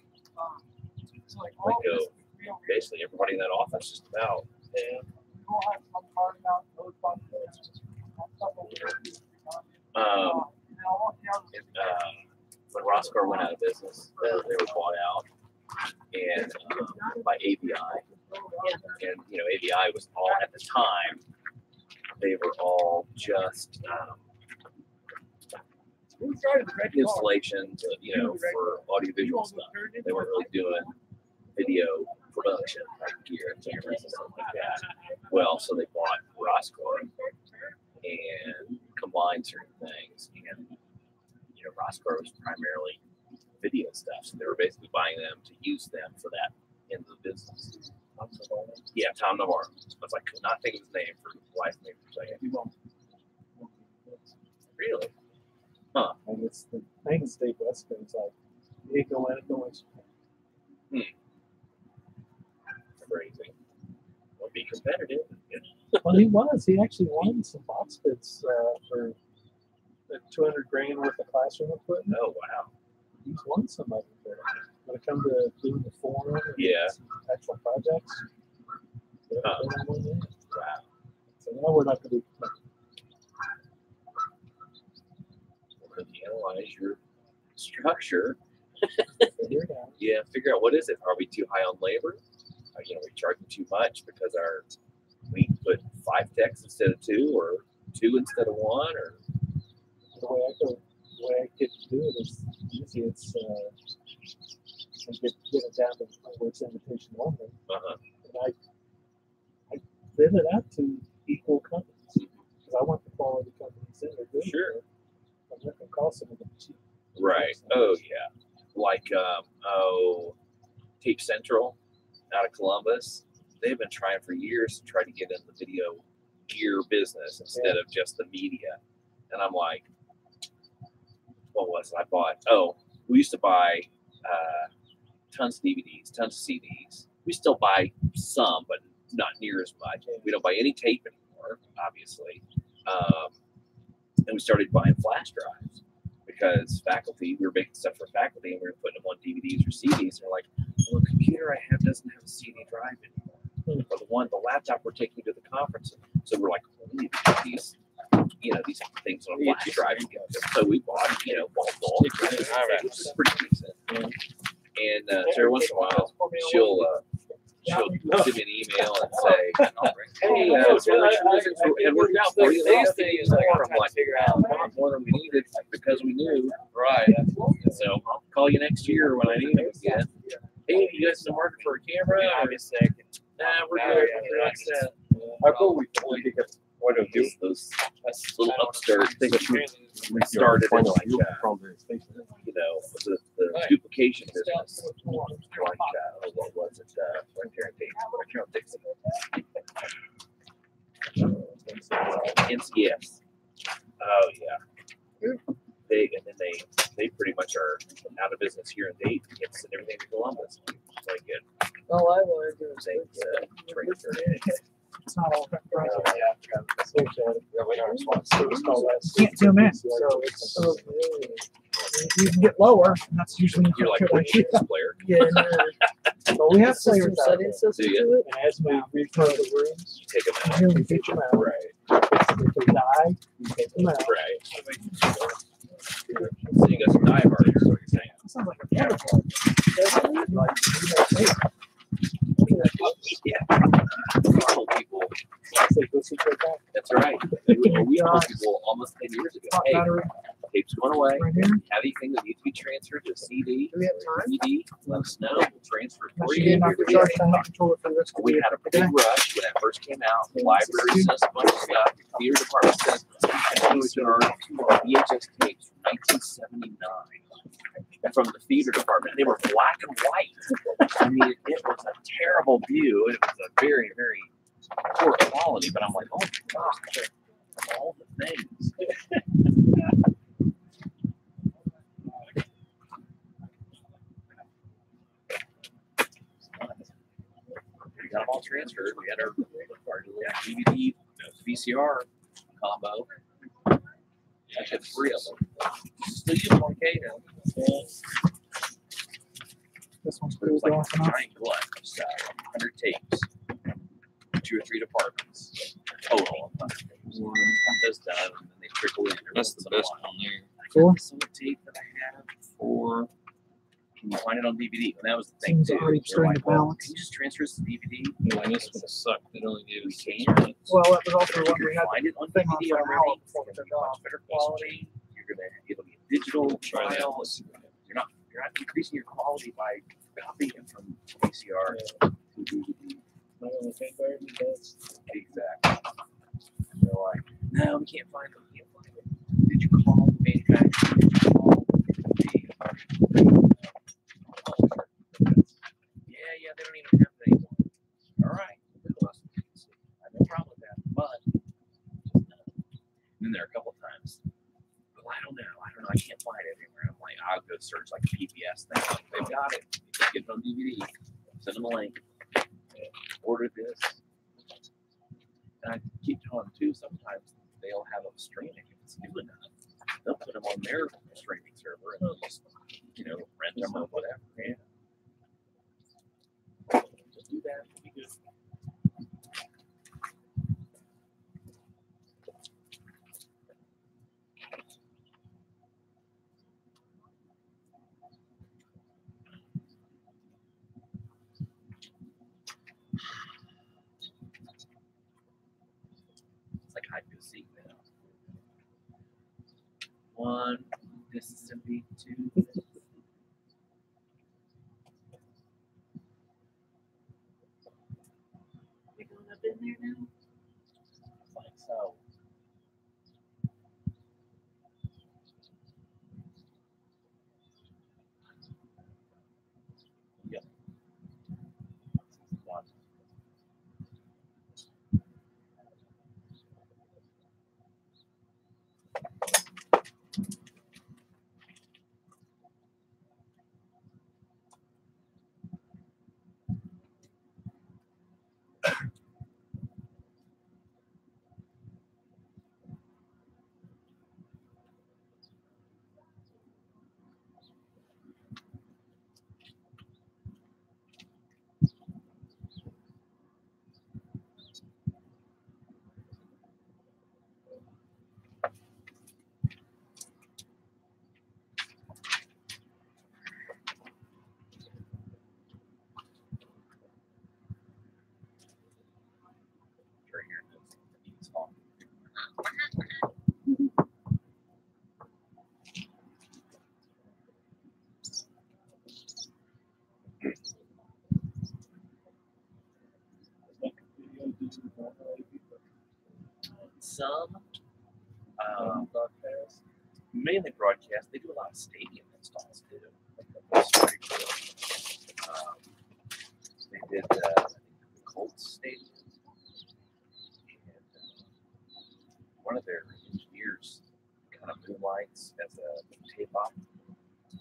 Basically everybody in that office just about. Yeah. when Roscar went out of business, they were bought out and by ABI. And you know, ABI was all at the time. They were all just installations, you know, for audiovisual stuff. They weren't really doing video production like gear and cameras and stuff like that. Well, so they bought Roscar and combined certain things. And you know, Roscar was primarily video stuff, so they were basically buying them to use them for that end of the business. Yeah, Tom Navarro. I was like, could not think of his name for his wife's name for a second. Really? Huh. And it's the thing is Dave Westman's like, it go in. Crazy. Well, be competitive. Well, he was. He actually won some box bids for $200,000 worth of classroom equipment. Oh, wow. He's won some of it. When it comes to doing the forum and actual projects, Wow. So now we're not going to be. We're going to analyze your structure. Figure it out. Yeah, figure out what is it. Are we too high on labor? You know, we charging too much because we put 5 techs instead of 2, or 2 instead of 1, or The way I get to do it is easy. It's get it down to where it's invitation only. And I bid it out to equal companies because I want the quality companies in there. Sure. I'm not going to call some of them cheap. right. Oh yeah, like Tape Central out of Columbus. They've been trying for years to try to get in the video gear business instead of just the media. And I'm like, what was it? I bought, we used to buy tons of DVDs, tons of CDs. We still buy some, but not near as much. We don't buy any tape anymore, obviously. And we started buying flash drives because faculty, we were making stuff for faculty and we were putting them on DVDs or CDs. And they're like, well, the computer I have doesn't have a CD drive anymore. Or the laptop we're taking to the conference. So we're like, well, we need to get these, you know, these things on a flash drive. So we bought, you know, bulk, which is pretty decent. And so every once in a while, she'll send me an email and say, hey, it worked out for you. These things more. I'm like, more than we needed because we knew. Right. And so I'll call you next year when I need them again. Hey, you guys still working for a camera? I'll be sick. Nah, we're good. We're all set. I thought we pick up what of Just those little upstart things started in like, you know, the duplication business. Like, what was it? NCS. Oh, yeah. Big, and then they pretty much are out of business here in Dayton. You have to send everything to Columbus. Like it. All I want to do is Transfer. It's not all that bright. Can't zoom in. So it's you can get lower, and that's usually You're like a a good idea. player. Yeah, But we have system players out there. settings system Do you? to it. And as we refer the rooms, You take them out. Really we good. pitch them out. Right. If they die, we take them out. Right. So you got some die hard here, is what you're saying. That sounds like a protocol. Like, Yeah. We told people, say, go sit right back. that's right. We told people almost 10 years ago, Hot hey, battery tape's going away. right here. Have anything that needs to be transferred to CD, Do we have time? DVD, let us know. We'll transfer it That for should you. be enough to charge the hot controller for the rest of the We week. had a big rush when that first came out. The library sent us a bunch of stuff. The theater department sent us VHS tapes from 1979 from the theater department. They were black and white. I mean, it was a terrible view. It was a very, very poor quality. But I'm like, oh my gosh, all the things. We got them all transferred. We had our DVD, VCR combo. I had 3 of them. Still use them on occasion. This one's But it was cool like off a and off. giant glut of stuff. 100 tapes. 2 or 3 departments. Total. Those done, and then they trickle in. That's the best one there. I Cool. got some tape that I have or can you find it on DVD? And that was the thing Seems too. already They're starting like, to well, balance. can you just transfer this to DVD? No, and this would have sucked. It only gave us We 6 can. minutes. Well, that was also If when you we had find it on thing on DVD for an hour already, it's before gonna it be turned much off. better quality. It'll be digital Try that. files. You're not increasing your quality by copying it from VCR to DVD. My only thing where it does. Exactly. They're like, no, we can't find it. We can't find it. Did you call the manufacturer? Did you call the yeah, they don't even have it anymore. All right. I have no problem with that. But and then there are a couple times. Well, I don't know. I can't find it anywhere. I'm like, I'll go search like a PBS thing. They've got it. You can get it on DVD. Send them a link. Order this. And I keep telling them too, sometimes they'll have them streaming if it's new enough. They'll put them on their streaming server and they'll just, rent them or whatever. Yeah. Just do that. It'll be good. It's like hide and seek now. One Mississippi, two. We going up in there now? I think so. Yep. One. Sure, here it is. It's on. Some mainly broadcast. They do a lot of stadium installs too. That's pretty cool. They did the Colts stadium, and one of their engineers kind of moonlights as a tape op,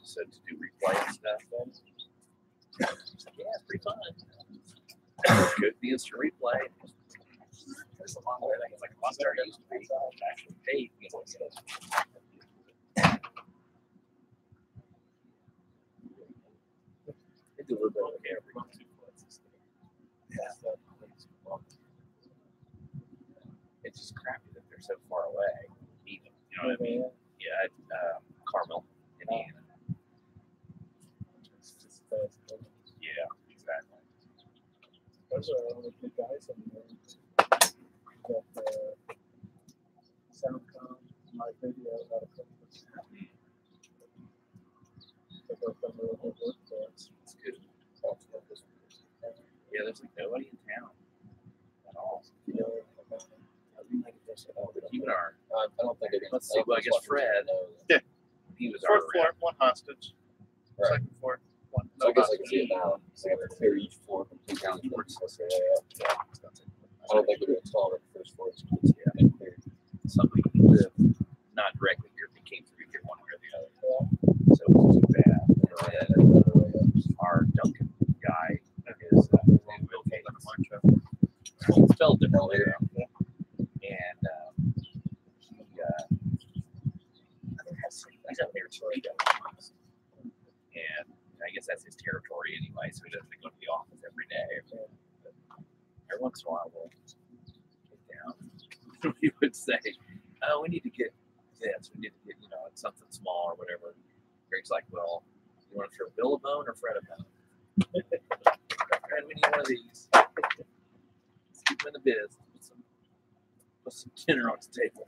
so to do replay and stuff. Yeah, it's pretty fun. Go to the instant replay. There's a lot more. It's like a lot better used to be. Actually paid. They do a little bit of everything. Yeah. It's just crappy that they're so far away. Even, you know what I mean? Yeah, Carmel, Indiana. Yeah, exactly. Those are only good guys in there. Got Soundcom, my video, out of Columbus. They both done really good work for us. It's good. Yeah, there's like nobody in town at all. Even our, I don't think it. let's see, well, I guess Fred, Yeah. he was Fourth our floor, one hostage. Right. Second floor, one. So I guess I hostage. can see it now. So I have to clear each floor from two counties. Yeah. I don't think we would install it the first floor. Yeah. Somebody who lived not directly here, but came through here one way or the other. So it wasn't too bad. And our Duncan guy is okay. It's spelled differently. And he's up near Toledo. And I guess that's his territory anyway, so he doesn't go to the office every day. But every once in a while, we'll get down. He would say, oh, we need to get this. We need to get, something small or whatever. Greg's like, well, you want to throw Bill a bone or Fred a bone? Fred, we need one of these. Let's keep him in the biz. Put some dinner on the table.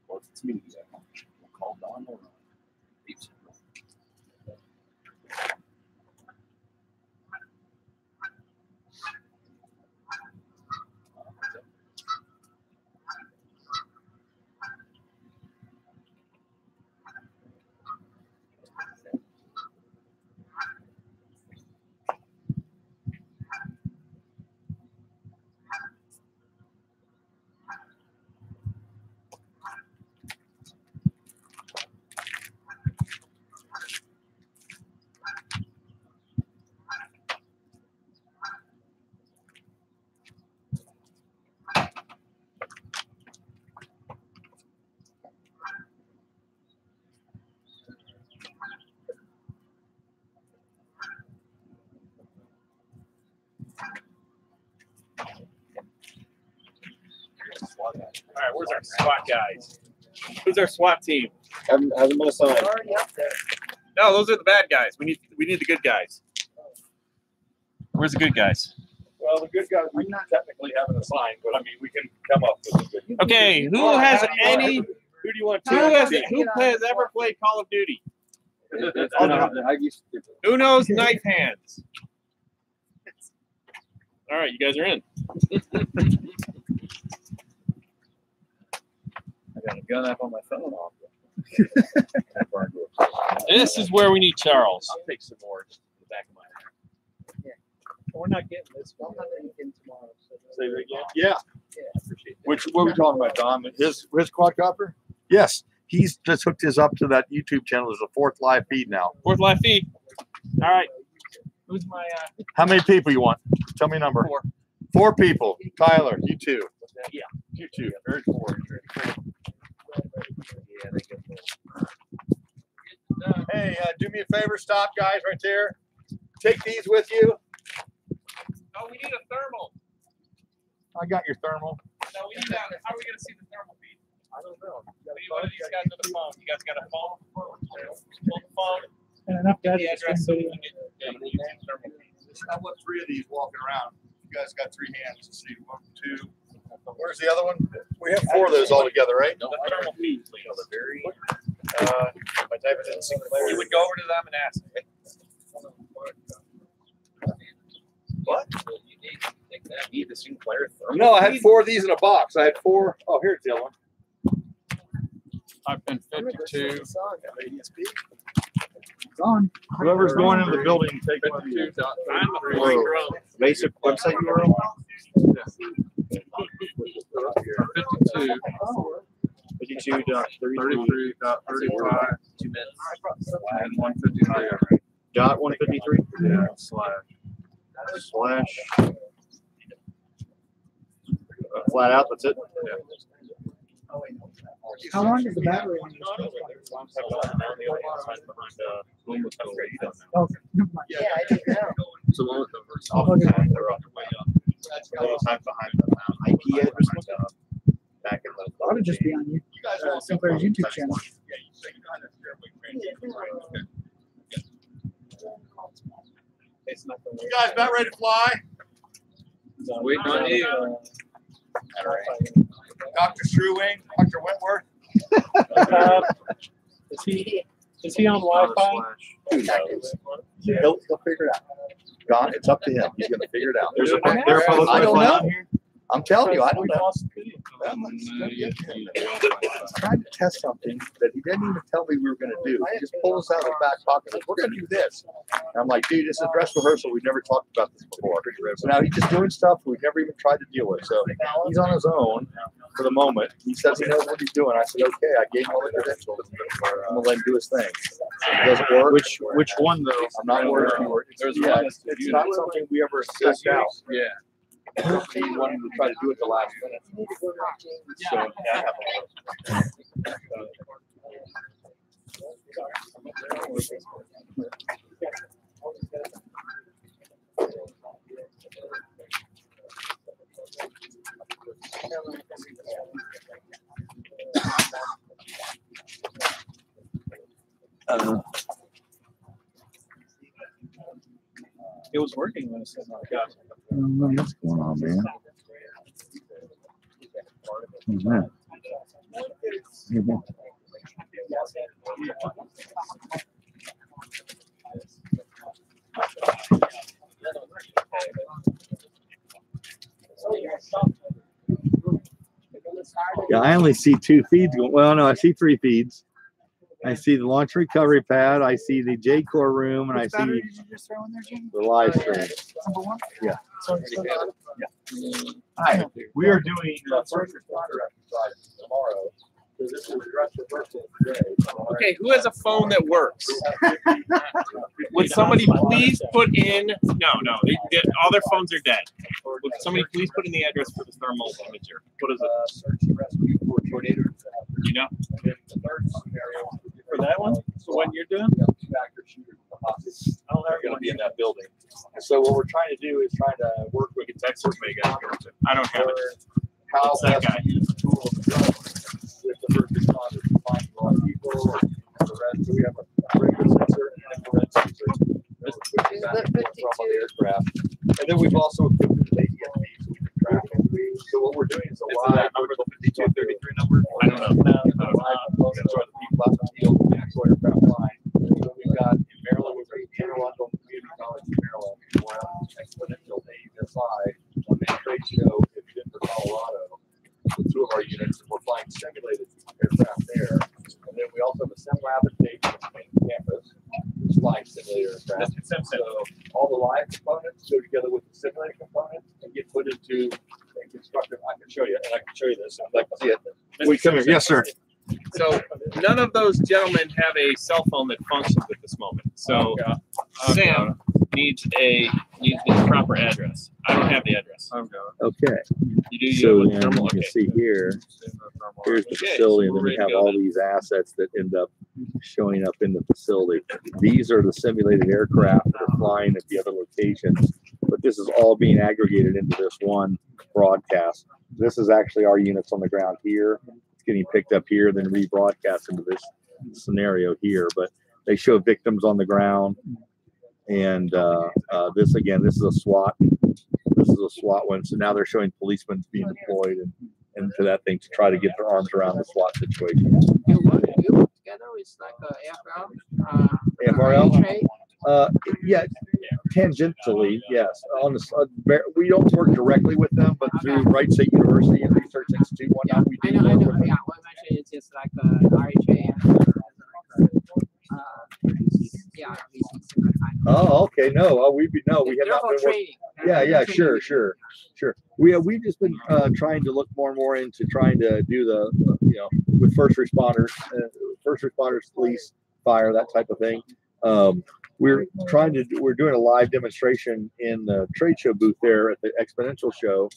Well, if it's me, we'll call Don or Peeps. All right, where's our SWAT guys? Who's our SWAT team? Hasn't been assigned. They're already up there. No, those are the bad guys. We need the good guys. Where's the good guys? Well, the good guys, we not technically haven't assigned, but I mean, we can come up with a good. Okay, who has any? Who do you want Who to? has ever played Call of Duty? I used to. Who knows knife hands? All right, you guys are in. I got a gun app on my phone. This is where we need Charles. I'll take some more in the back of my head. We're not getting this. I'll have anything tomorrow. So Say that again? Yeah. Appreciate that. Which, what are we talking about, Don? His quadcopter? Yes. He's just hooked his up to that YouTube channel. There's a 4th live feed now. 4th live feed. All right. who's my How many people you want? Tell me a number. 4. 4 people. Tyler, you 2. Yeah. You 2. Very cool. Yeah, they get Hey, do me a favor. Stop, guys, right there. Take these with you. Oh, we need a thermal. I got your thermal. No, we need that. How are we going to see the thermal feed? I don't know. We need one of these guys with a phone. You guys got a phone? Pull the phone. and enough guys The to address so stream we video. can get YouTube thermal feed. I want 3 of these walking around. You guys got 3 hands. Let's see. 1, 2. Where's the other one? We have 4 of those all together, right? No, the thermal feed, please. The very. My type is in Sinclair. You would go over to them and ask. What? You need the Sinclair thermal. No, I had 4 of these in a box. I had 4. Oh, here's the other one. I've been 52. It's on. Whoever's going into the building, take one of these. Basic website URL. 52. 52.33.35 2 minutes. And 153. dot 153. Yeah. Slash. Flat out. That's it. How long is the battery on your Okay, never mind. Yeah, I didn't know. So one with the first Okay. they're on the way up. Time behind the IP address. Back in the. Ought to just be on you. Sinclair's YouTube channel. It's not the You guys about ready to fly? Waiting on you. Dr. Struwing, Dr. Wentworth. Is he on Wi-Fi? He'll figure it out. Don, it's up to him. He's going to figure it out. There's a I'm there a public I don't Wi-Fi know. on here? I'm telling you, I don't know. Video. I tried to test something that he didn't even tell me we were going to do. He just pulled us out of the back pocket. Like, we're going to do this. And I'm like, dude, this is dress rehearsal. We've never talked about this before. So now he's just doing stuff we've never even tried to deal with. So he's on his own for the moment. He says he knows what he's doing. I said, okay, I gave him all the credentials. I'm going to let him do his thing. It doesn't work. Which one though? I'm not worried if he works. There's Yeah, one it's not something we ever assessed out. Yeah. He wanted to try to do it the last minute. So, yeah, I have was working when I said, "Oh God." I don't know what's going on, man. What's that? Yeah, I only see 2 feeds. Well, no, I see 3 feeds. I see the launch recovery pad. I see the J-Core room, and I Which battery see did you just throw in there, Jim? the live stream. Number 1? Yeah. Hi, we are doing first responder exercise tomorrow. So this will address rehearsals today. Okay, who has a phone that works? Would somebody please put in? No, all their phones are dead. Would somebody please put in the address for the thermal imager? What is it? Search and rescue for tornado. You know? And then the third scenario For that one? So what you're doing? Active shooters in the hospital. I don't have They're going to one. be in that building. And so what we're trying to do is trying to work with Text it to me, guys. I don't have it. how It's that best guy. to use the tool of the drone with the first responders to find a lot of people and the rest. So we have a radio sensor and an infrared sensor. That we're switching back and forth from on the aircraft. And then we've also equipped it with ADSB so we can track it. So what we're doing is a live number, the 5233 number? I don't know. live components are the people out in the field and the actual aircraft flying. So we've got in Maryland, we've got Interlocal Community College in Maryland. We're out Exponential ASI on the trade show in Denver, Colorado, with 2 of our units, and we're flying simulated aircraft there. And then we also have a sim lab at Dayton on the main campus, which is flying simulator aircraft. So all the live components go together with the simulated components and get put into a constructive. I can show you, and I can show you this. I'd like to see it. We come here. Yes, sir. So none of those gentlemen have a cell phone that functions at this moment. So Sam needs the proper address. I don't have the address. Okay. You do. So You have a then thermal. you can Okay. see here, here's the Okay, facility, so and then we're we ready to have go all then. these assets that end up showing up in the facility. These are the simulated aircraft that are flying at the other locations, but this is all being aggregated into this one broadcast. This is actually our units on the ground here. It's getting picked up here, then rebroadcast into this scenario here. But they show victims on the ground, and this is a SWAT. This is a SWAT one. So now they're showing policemen being deployed and to that thing to try to get their arms around the SWAT situation. You work together with like a FRL? trade? Yeah, tangentially, yes. On the we don't work directly with them, but through Wright State University and Research Institute, whatnot, we do I know. work with them. Yeah, what I mentioned is just like a RHA. Yeah, similar kind. Oh, okay. No, we have They're not for been working. training. Yeah, sure. We've just been trying to look more and more into trying to do the with first responders, police, fire, that type of thing. We're doing a live demonstration in the trade show booth there at the Exponential show,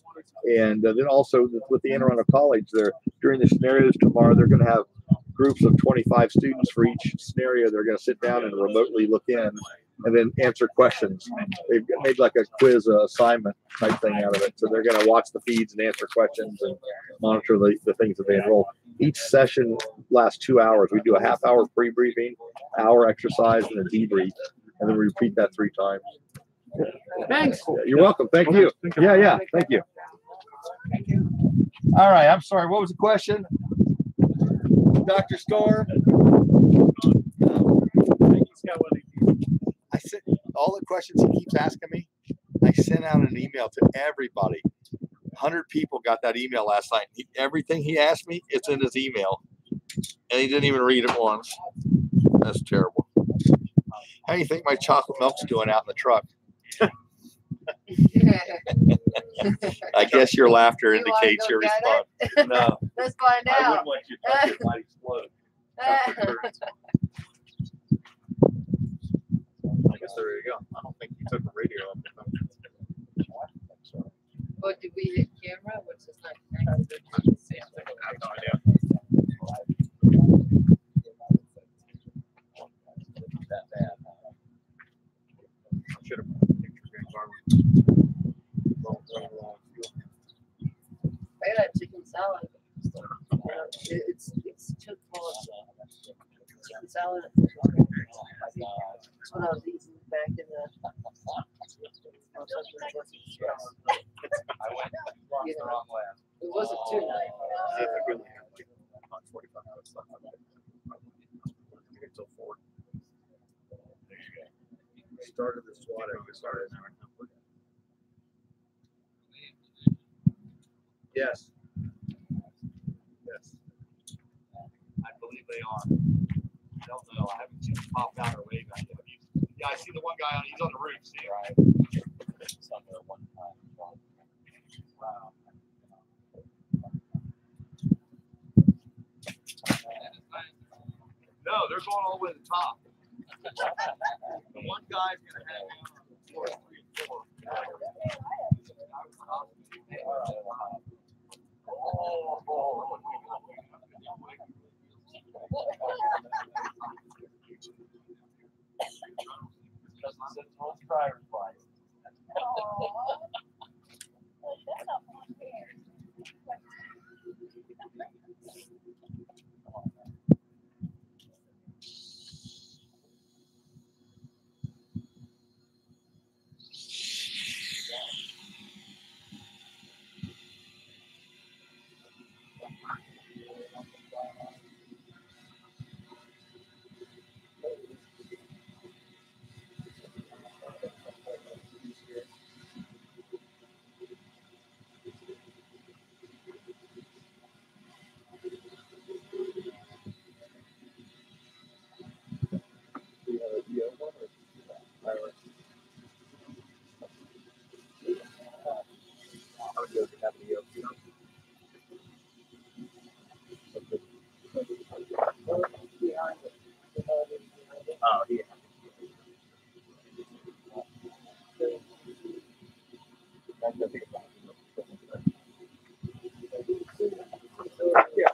and then also with the Anne Arundel College there during the scenarios tomorrow. They're going to have groups of 25 students for each scenario. They're going to sit down and remotely look in and then answer questions. They've made like a quiz assignment type thing out of it. So they're going to watch the feeds and answer questions and monitor the things that they enroll. Each session lasts 2 hours. We do a half-hour pre-briefing, hour exercise, and a debrief, and then we repeat that 3 times. Thanks. Yeah, you're welcome. Thank you. Yeah. Thank you. All right. I'm sorry. What was the question? Dr. Storm? I sent all the questions he keeps asking me. I sent out an email to everybody. 100 people got that email last night. Everything he asked me, it's in his email. And he didn't even read it once. That's terrible. How do you think my chocolate milk's doing out in the truck? I guess your laughter indicates your response. No. Let's find I out. wouldn't want you to touch it, it might explode. I guess there you go. I don't think you took the radio off. What did we hit camera? What's this like? I have no idea. That bad. Should have put pictures in I got a chicken salad. It's chicken salad. That's what I was eating back in the I went lost the wrong way. It wasn't too late. I really had like about 45 minutes left on it. Until 4. There you go. Started the SWAT exercise. Yes. Yes. I believe they are. I don't know. I haven't seen them pop out or wave at you. Yeah, I see the one guy he's on the roof. See? Right. It's on there one time. Wow. No, they're going all the way to the top. The one guy's gonna hang out on floor 3 and 4. Because I said, "Let's try her twice." Oh, yeah.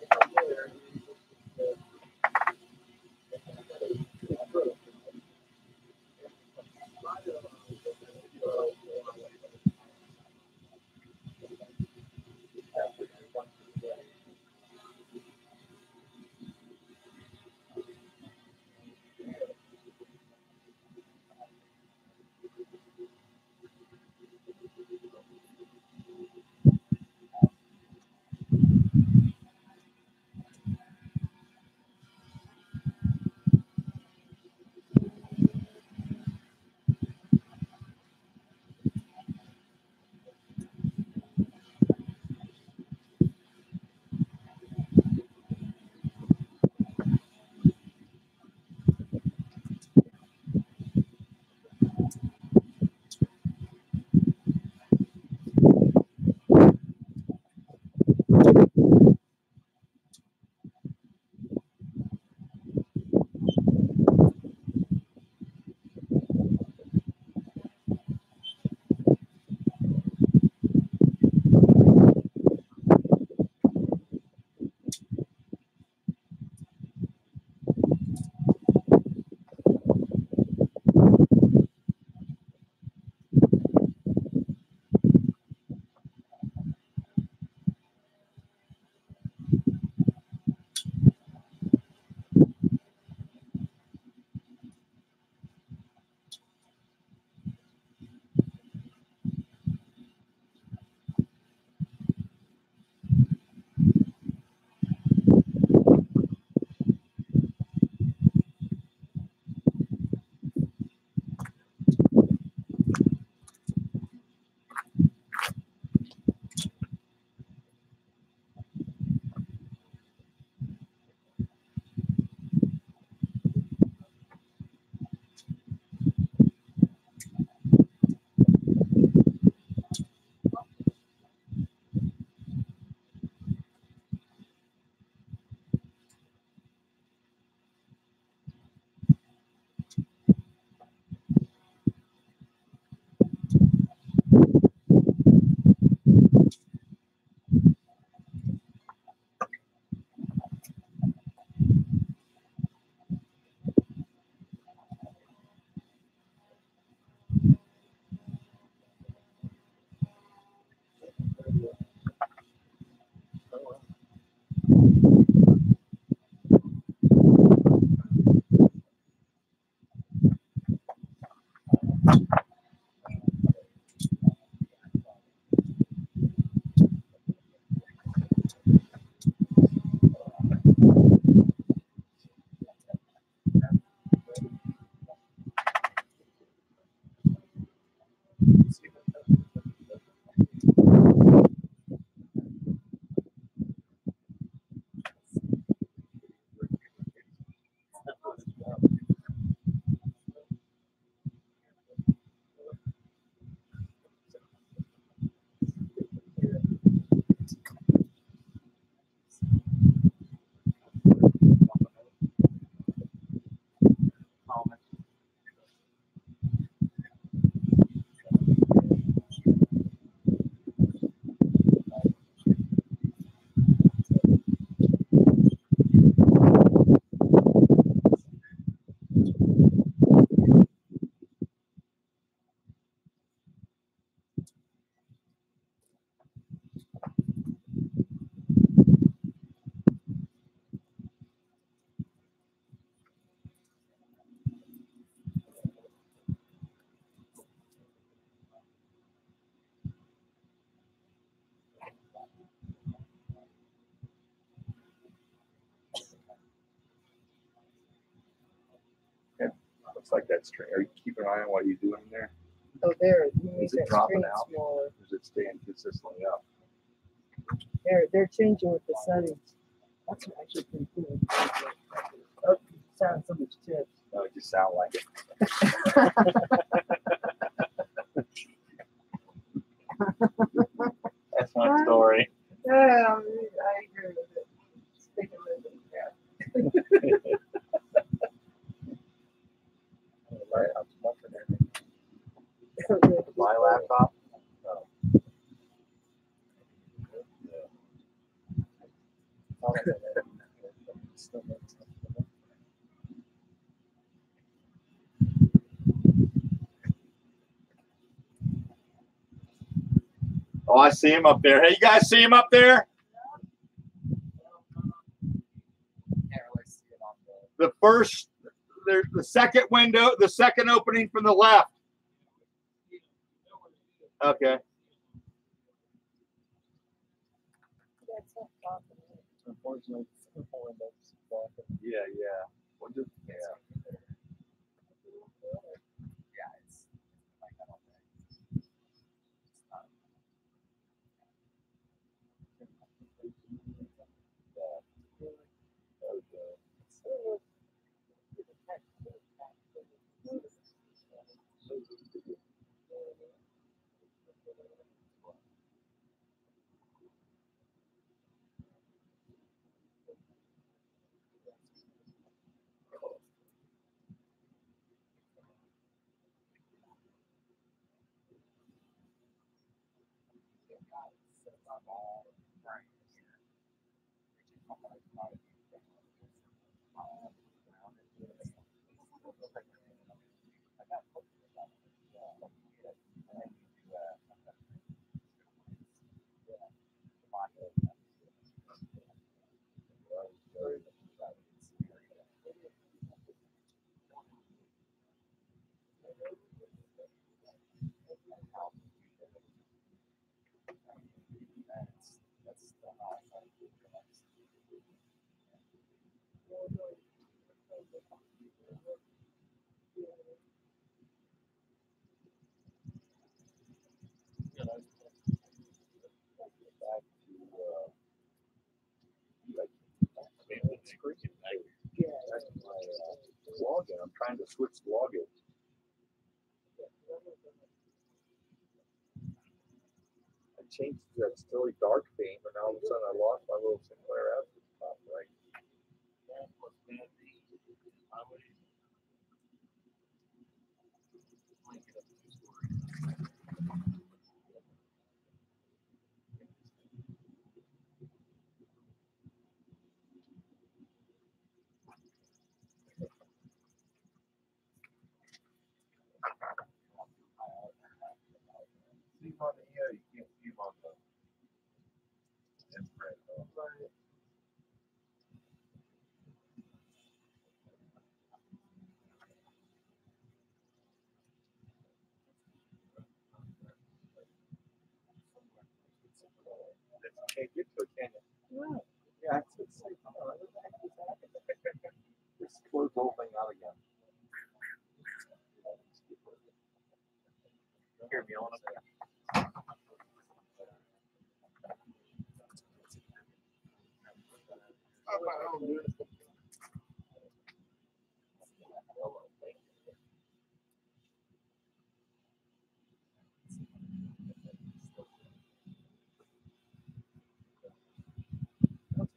like that string. Are you keeping an eye on what you're doing in there? Oh, there. You make Is it that dropping screen out? smaller. Or is it staying consistently up? They're changing with the settings. That's actually pretty cool. Oh, you sound so much tips. No, it just sound like it. That's my story. Yeah, I agree with it. Stick it with it. Yeah. Right, I'm smoking there. My laptop. Oh. Oh, I see him up there. Hey, you guys see him up there? Can't really see it on the. The first, the second window, the second opening from the left. Okay. That's not possible. Unfortunately, Yeah, yeah. What did, yeah. Yeah, it's like that all day. It's not. Login. I'm trying to switch login. I changed to that Stilly Dark theme, and now all of a sudden I lost my little Sinclair app at the top right. Leave on the air, you can't leave on the infrared. Right. Can't get to it, can you? Right. Yeah, it's like, just close the whole thing out again. Hear me on it.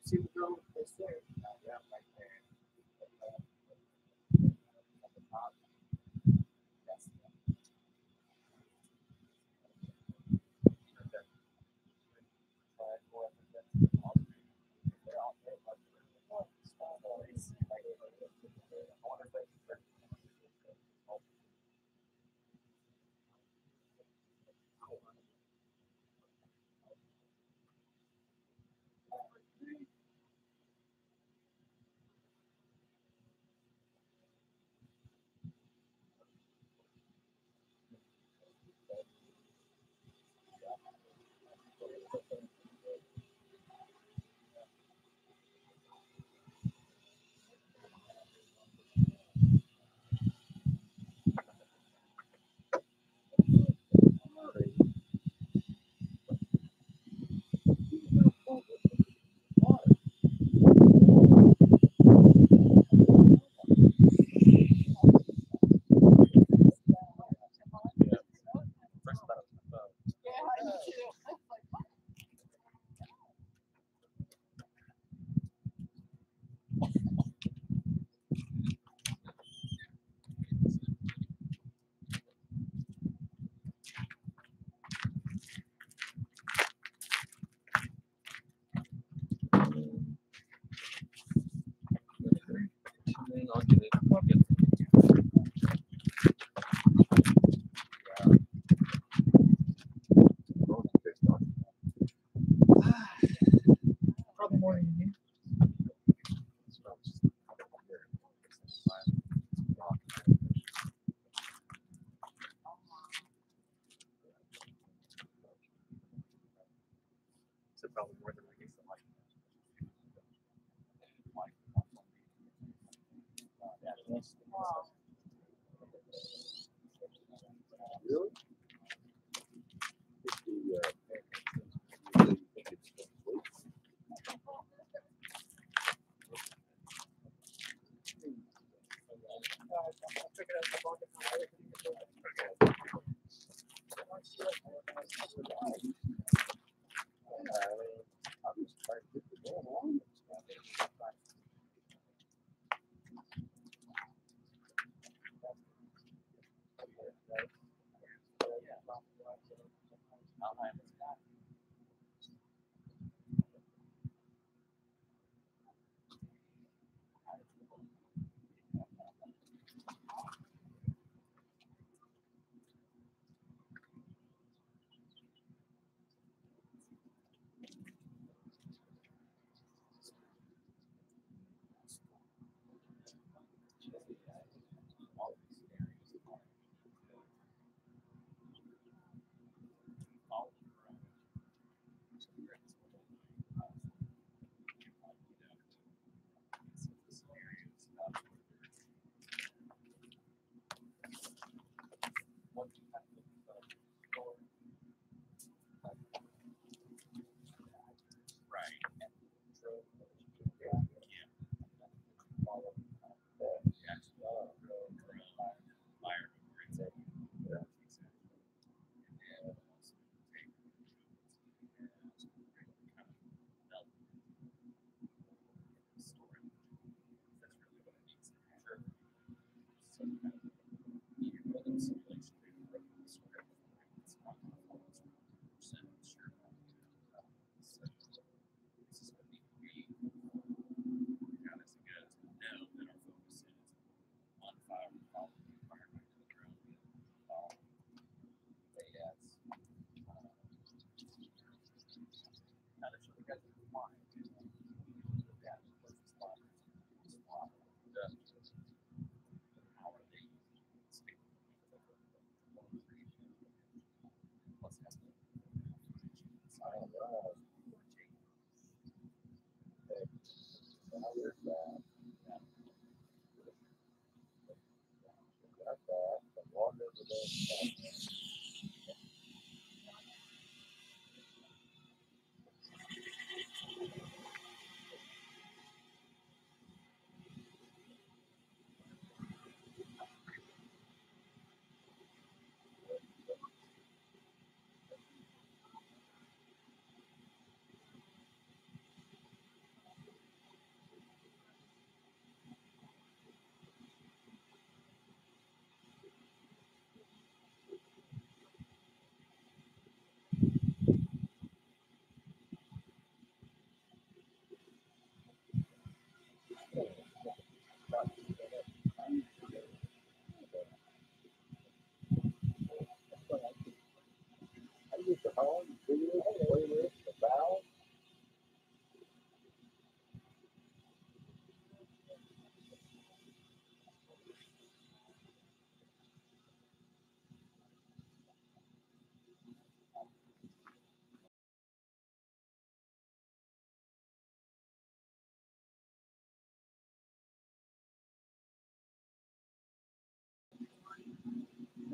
See the girl with this there. I'll get it. I'll get it. Probably more than you. So probably more than I guess the light. Really?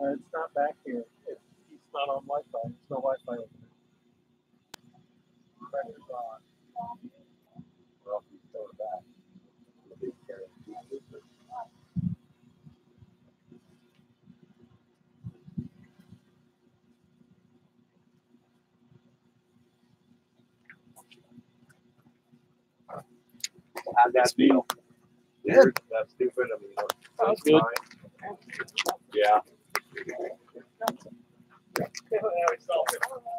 It's not back here. It's not on Wi-Fi. There's no Wi-Fi over there. Pressure's on. Well, if you throw it back, it'll be carrying. How'd that feel? Weird. That's stupid. I mean, That's good. Yeah.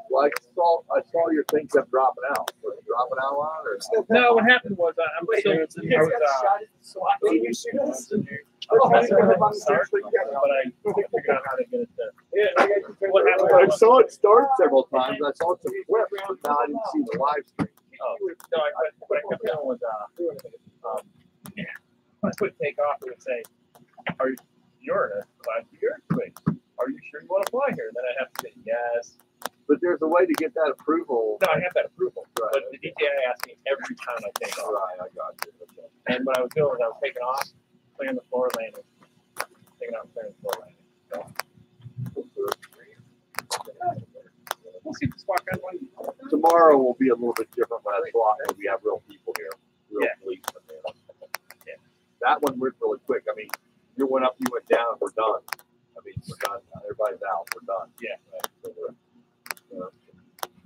Well, I saw your thing kept dropping out. Was it dropping out a lot, or? No, what happened was I'm still, I was but I figured out how to get it to. What happened? I saw it start several times. I saw some clip, but now I didn't see the live stream. Oh, no, what I kept doing was, I would take off and would say, you're in a class of earthquake. Are you sure you want to fly here? Then I have to say yes. But there's a way to get that approval. No, I have that approval. Right. But the DJI asks me every time I take off. Right, I got you. Okay. And what I was doing was I was taking off, clearing the floor, landing. Taking off, clearing the floor, landing. So, we'll see this walk on one. Tomorrow will be a little bit different when I swap, when we have real people here. Real police. Yeah. That one went really quick. I mean, you went up, you went down, we're done. I mean, we're done. Everybody's out. We're done. Yeah. So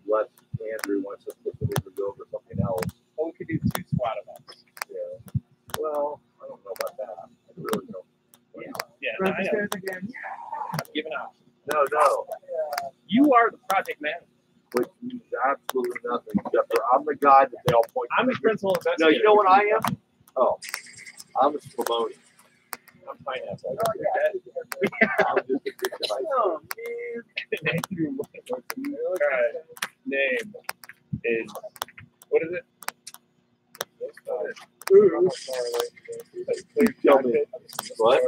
unless Andrew wants us to go over something else. Well, we could do 2 squad events. Yeah. Well, I don't know about that. I really don't. Yeah, no, I know. I'm giving up. No. You are the project manager. Which means absolutely nothing except for I'm the guy that they all point to. I'm the principal investigator. No, you know what I am? Oh, I'm a Spumoni. I'm finance. I'm just a victim. Oh, man. All right. Name is, what is it? Please tell me. What?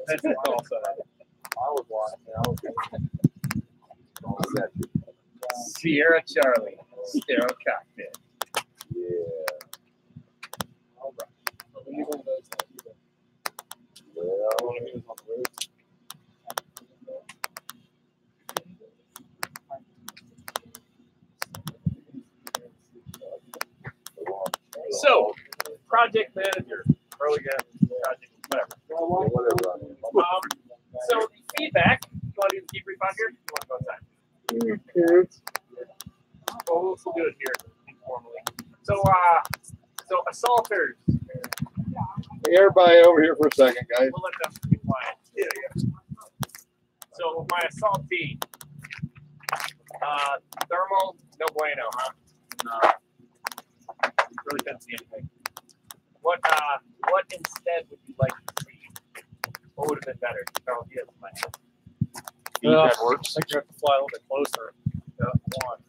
That's the call sign. I was watching. Sierra Charlie, Sterile Cockpit. Yeah. All right. So, project manager, early project, whatever. So, feedback. You want to do the debrief on here? You want to go outside? Well, we'll do it here informally. So, assaulters. Hey, everybody over here for a second, guys. We'll let them be quiet. Yeah. So, my assaultee. Thermal, no bueno, huh? No. Really couldn't see anything. What instead would you like to see? What would have been better? Charles, you have the mic. That works. I think you have to fly a little bit closer. One.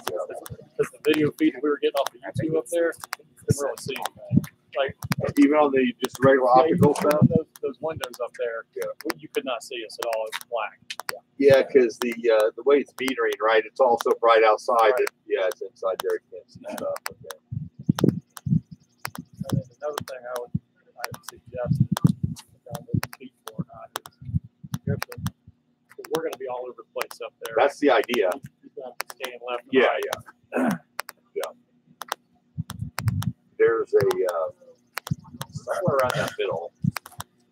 Because the video feed we were getting off the YouTube up there, couldn't really see anything. Like even on the just regular optical stuff. Those windows up there, you could not see us at all. It was black. Yeah, because the way it's metering, right? It's all so bright outside that it's inside there. You can't see stuff. Okay. And then another thing I would suggest, speak for or not, is we're going to be all over the place up there. That's the idea. You have to stand left. And Yeah, right. yeah. There's a somewhere around that middle.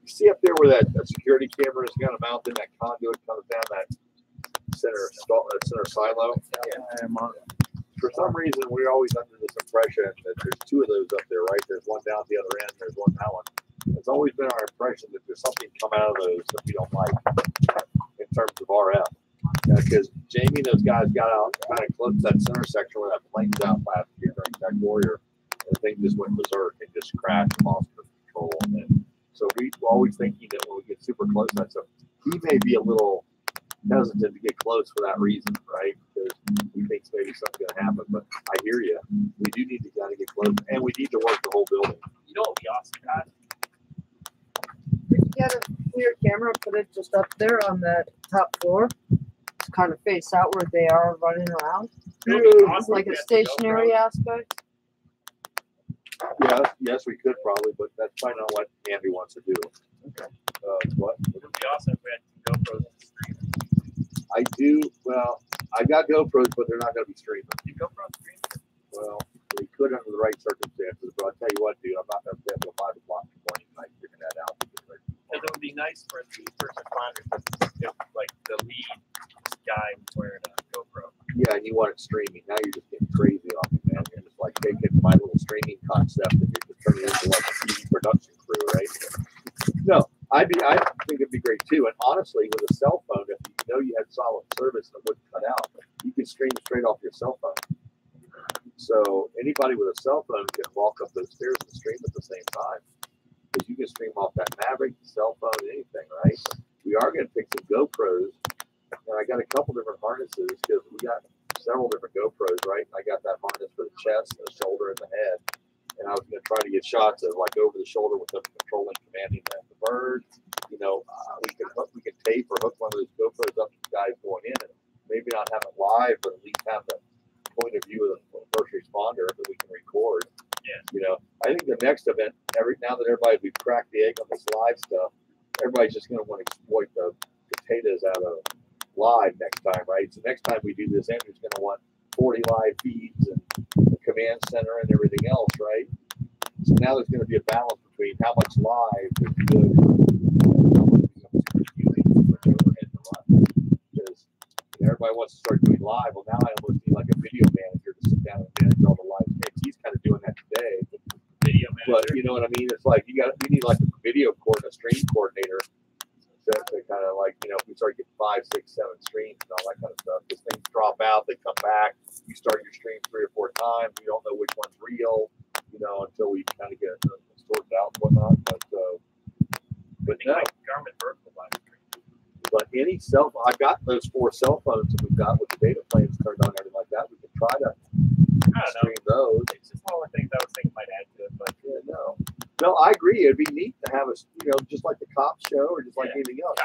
You see up there where that security camera is kind of mounted, that conduit comes down that center silo. For some reason, we're always under this impression that there's 2 of those up there, right? There's one down at the other end. There's one that one. It's always been our impression that there's something coming out of those that we don't like in terms of RF. Because Jamie and those guys got out kind of close to that center section where that plane's out last year during Tech Warrior. And the thing just went berserk and just crashed and lost control. And so we're always thinking that when we get super close to that stuff, he may be a little hesitant to get close for that reason, right? Because he thinks maybe something's going to happen. But I hear you. We do need to kind of get close, and we need to work the whole building. You know what would be awesome, God? Did you get a clear camera and put it just up there on that top floor? Just kind of face out where they are running around. Awesome. Like a stationary aspect. Yeah, yes, we could probably, but that's probably not what Andy wants to do. Okay. What? It would be awesome if we had GoPros on the screen. I do. Well, I got GoPros, but they're not going to be streaming. You GoPro on the screen? Well, we could under the right circumstances, but I'll tell you what, dude, I'm not going to be able to 5 o'clock in the morning tonight figuring that out. place for the first responders. Like the lead guy was wearing a GoPro. Yeah, and you want it streaming. Now you're just getting crazy on it, man. You're just like taking my little streaming concept and you're just turning it into like a TV production crew, right? No, I think it'd be great too. And honestly, with a cell phone, if you know you had solid service and it wouldn't cut out, you can stream straight off your cell phone. So anybody with a cell phone can walk up those stairs and stream at the same time. Because you can stream off that Maverick, cell phone, anything, right? We are going to pick some GoPros. And I got a couple different harnesses because we got several different GoPros, right? I got that harness for the chest, the shoulder, and the head. And I was going to try to get shots of like over the shoulder with them controlling, commanding the bird. You know, we can tape or hook one of those GoPros up to the guys going in and maybe not have it live, but at least have the point of view of the first responder that we can record. Yeah. You know, I think the next event, now that we've cracked the egg on this live stuff, everybody's just going to want to exploit the potatoes out of live next time, right? So next time we do this, Andrew's going to want 40 live feeds and the command center and everything else, right? So now there's going to be a balance between how much live is good because everybody wants to start doing live. Well, now I almost need like a video manager to sit down and manage all the live streams. He's kind of doing that today. Video manager. But you know what I mean? It's like you need like a video coordinator, a stream coordinator to kind of like, you know, if we start getting 5, 6, 7 streams and all that kind of stuff, because things drop out, they come back, you start your stream 3 or 4 times, we don't know which one's real, you know, until we kind of get it sorted out and whatnot. But no. Garmin vertical live stream. But any cell phone, I've got those 4 cell phones that we've got with the data plans turned on and everything like that. We can try to stream those. It's just one of the things I was thinking might add to it, but yeah, no, I agree. It'd be neat to have you know, just like the cop show or just like anything else.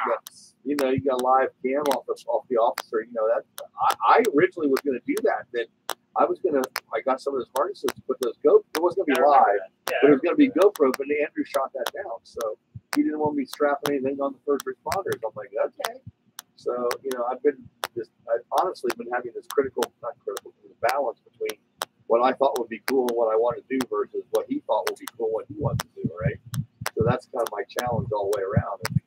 You got a live cam off the officer. You know, that I originally was going to do that. Then I got some of those harnesses to put those GoPro. It wasn't going to be live, but it was going to be GoPro. But Andrew shot that down, so he didn't want me strapping anything on the first responders. I'm like, okay. So you know, I've honestly been having this balance between what I thought would be cool and what I want to do versus what he thought would be cool and what he wants to do, right? So that's kind of my challenge all the way around. And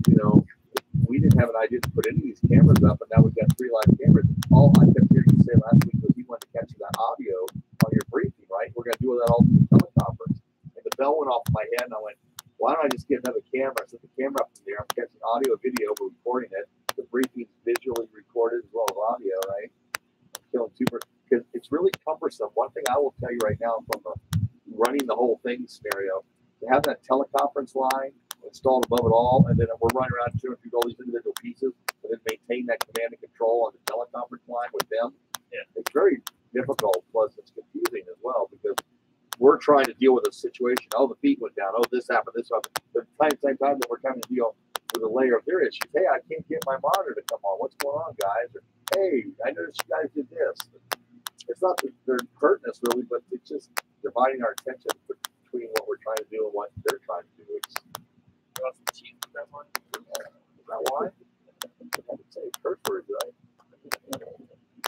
you know, we didn't have an idea to put any of these cameras up, and now we've got 3 live cameras. All I kept hearing you say last week was you wanted to catch that audio on your briefing, right? We're going to do that all through the teleconference. And the bell went off in my head, and I went, why don't I just get another camera? I set the camera up in there. I'm catching audio, video, we're recording it. The briefing's visually recorded as well as audio, right? Because it's really cumbersome. One thing I will tell you right now from running the whole thing scenario, to have that teleconference line installed above it all, and then we're running around through all these individual pieces, and then maintain that command and control on the teleconference line with them. Yeah. It's very difficult, plus it's confusing as well, because we're trying to deal with a situation. Oh, the feed went down. Oh, this happened, this happened. But at the same time that we're trying to deal with a layer of their issues. Hey, I can't get my monitor to come on. What's going on, guys? Or, hey, I noticed you guys did this. It's not that they're hurting us really, but it's just dividing our attention between what we're trying to do and what they're trying to do. It's that one. Is that why? I would say curse words, right?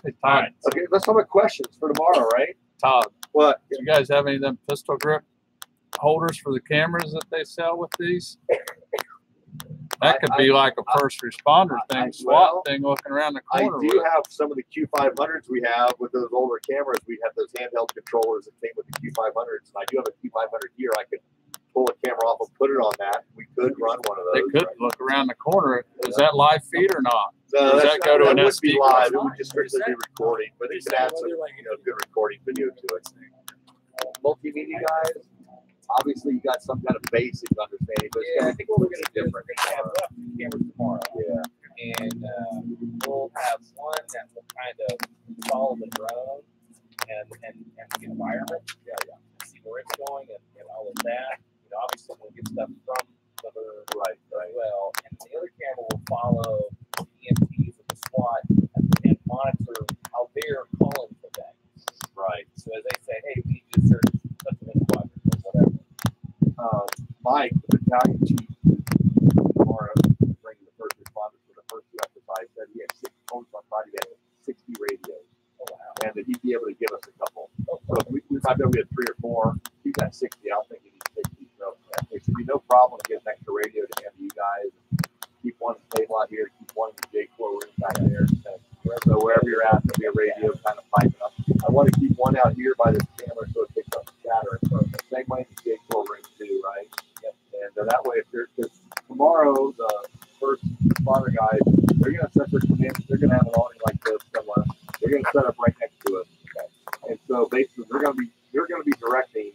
Hey, Todd. Okay, let's talk about questions for tomorrow, right? Todd, what? Do you guys have any of them pistol grip holders for the cameras that they sell with these? That could be like a first responder thing, SWAT thing looking around the corner. I do have some of the Q500s we have with those older cameras. We have those handheld controllers that came with the Q500s. And I do have a Q500 here. I could pull a camera off and put it on that. We could run one of those. They could look around the corner. Is that live feed or not? No, does that go to an SD? Be live. It would just strictly be recording, but they could add some, good recording video to it. Multimedia guys. Obviously, you got some kind of basic understanding, but I think what we're going to do is different. we're going to have cameras tomorrow. Yeah. And we'll have one that will kind of follow the drone and the environment. See where it's going and all of that. You know, obviously, we'll get stuff from the right well. And the other camera will follow the EMTs of the SWAT and monitor how they're calling for that. Right. So as they say, hey, we need to search such an environment or whatever. Mike, the battalion chief, tomorrow, bringing the first responders for the first 2 exercises, said he had 6 phones on Friday, he had 60 radios. Oh, wow. And that he'd be able to give us a couple. So if we thought that we had 3 or 4. He got 60. I don't think he needs 60. So that takes should be no problem to get an extra radio to hand to you guys. Keep one table out here, keep one in the J4 room back there. So wherever you're at, there'll be a radio kind of piping up. I want to keep one out here by this camera so it picks up the chatter. So the same way in the J4 room too, right? And that way, if because tomorrow the first responder guys, they're going to set their command, they're going to have an awning like this somewhere. They're going to set up right next to us. Okay? And so basically, they're going to be directing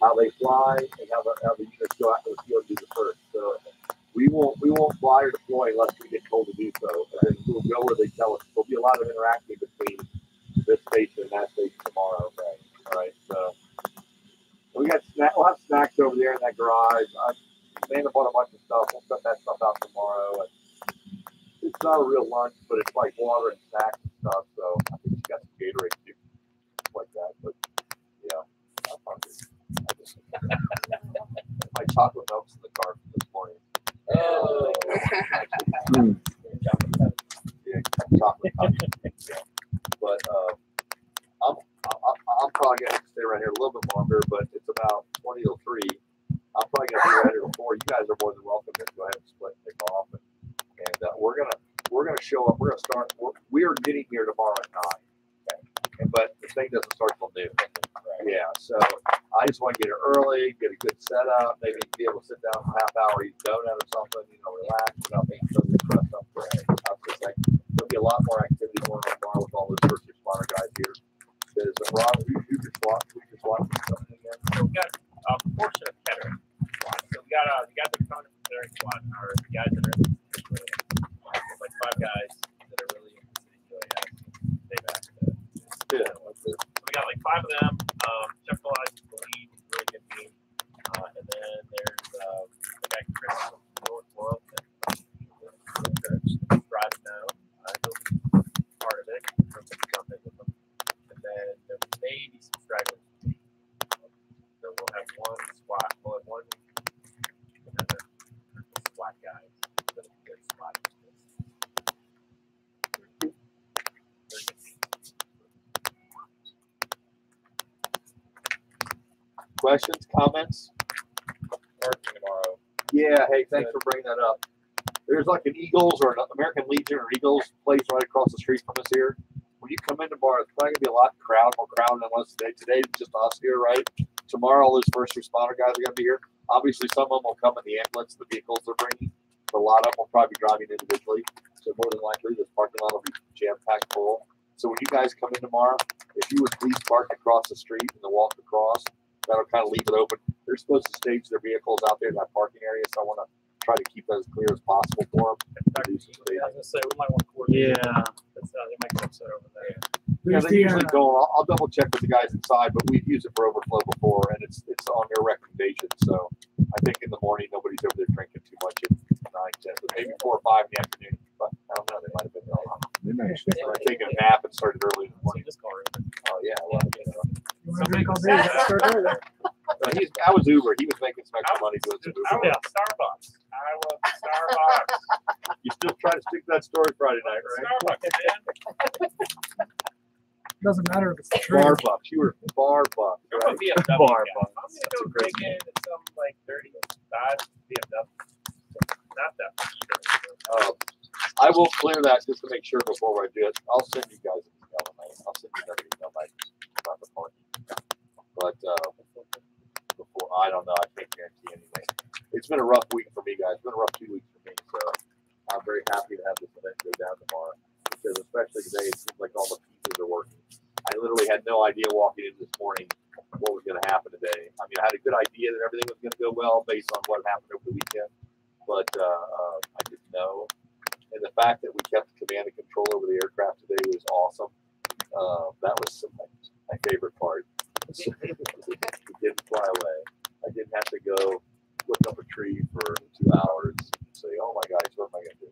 how they fly and how the units go out to the field and do the first. So we won't fly or deploy unless we get told to do so. And then we'll go where they tell us. There'll be a lot of interacting between this station and that station tomorrow. Right? All right. So we'll have snacks over there in that garage. Amanda bought a bunch of stuff. We'll set that stuff out tomorrow. And it's not a real lunch, but it's like water and snacks and stuff. So I think she got some Gatorade too, like that. But yeah, I'm hungry. My chocolate milk's in the car this morning. Oh, yeah, chocolate milk. Yeah. But I'm probably gonna stay right here a little bit longer. But it's about 20 till 3. I'm probably gonna be right here before. You guys are more than welcome to go ahead and split and take off. And we're gonna show up. We're gonna start. We are getting here tomorrow at 9. Okay. But the thing doesn't start till noon. Yeah. So I just want to get it early, get a good setup, maybe be able to sit down for a half hour, eat a donut or something. Relax without being so stressed up. There'll be a lot more activity going on tomorrow with all those first responder guys here. Because Rob, who just watched something again? So we got a portion of Kettering. So we got the guys that are coming from Kettering SWAT are the guys that are there's like 5 guys that are really interested in UAS. They've asked So we got like 5 of them. Chuck Elias is the lead, really good team. And then there's the guy Chris from North World driving now. He'll be part of it. Jump in with them. And then there may be some stragglers. So we'll have one SWAT. We'll have one SWAT guy. Good SWAT. Questions, comments? Working tomorrow. Yeah, hey, thanks for bringing that up. There's like an Eagles or an American Legion or Eagles place right across the street from us here. When you come in tomorrow, it's probably going to be a lot more crowded than it was today. Today, it's just us here, right? Tomorrow, all those first responder guys are going to be here. Obviously, some of them will come in the ambulance, the vehicles they're bringing. But a lot of them will probably be driving individually. So more than likely, this parking lot will be jam-packed full. So when you guys come in tomorrow, if you would please park across the street and then walk across, that'll kind of leave it open. They're supposed to stage their vehicles out there in that parking area, so I want to try to keep that as clear as possible for them. I was gonna say we might want to coordinate. Yeah. They might get upset over there. Yeah, they usually don't. I'll double check with the guys inside, but we've used it for overflow before, and it's on their recommendation. So I think in the morning nobody's over there drinking too much at 9, 10, but maybe 4 or 5 in the afternoon. But I don't know. They might have been taking a nap and started early in the morning. Oh yeah, well, You want to drink all day? You gotta start early. I was Uber. He was making some extra money doing some Uber. Yeah, Starbucks. I love Starbucks. You still try to stick to that story Friday night, right? Starbucks, man. Doesn't matter if it's the truth. Starbucks. You were Starbucks. I'm gonna be a Starbucks. I'm gonna go break in at some like 35 BMW. Not that much. I will clear that just to make sure before I do it. I'll send you guys an email tonight. I'll send you another email tonight about the parking. But before, I don't know. I can't guarantee anything. It's been a rough week for me, guys. It's been a rough 2 weeks for me. So I'm very happy to have this event go down tomorrow. Because especially today, it seems like all the pieces are working. I literally had no idea walking in this morning what was going to happen today. I mean, I had a good idea that everything was going to go well based on what happened over the weekend. But I didn't know. And the fact that we kept command and control over the aircraft today was awesome. That was my favorite part. It didn't fly away. I didn't have to go look up a tree for 2 hours and say, oh my gosh, what am I going to do?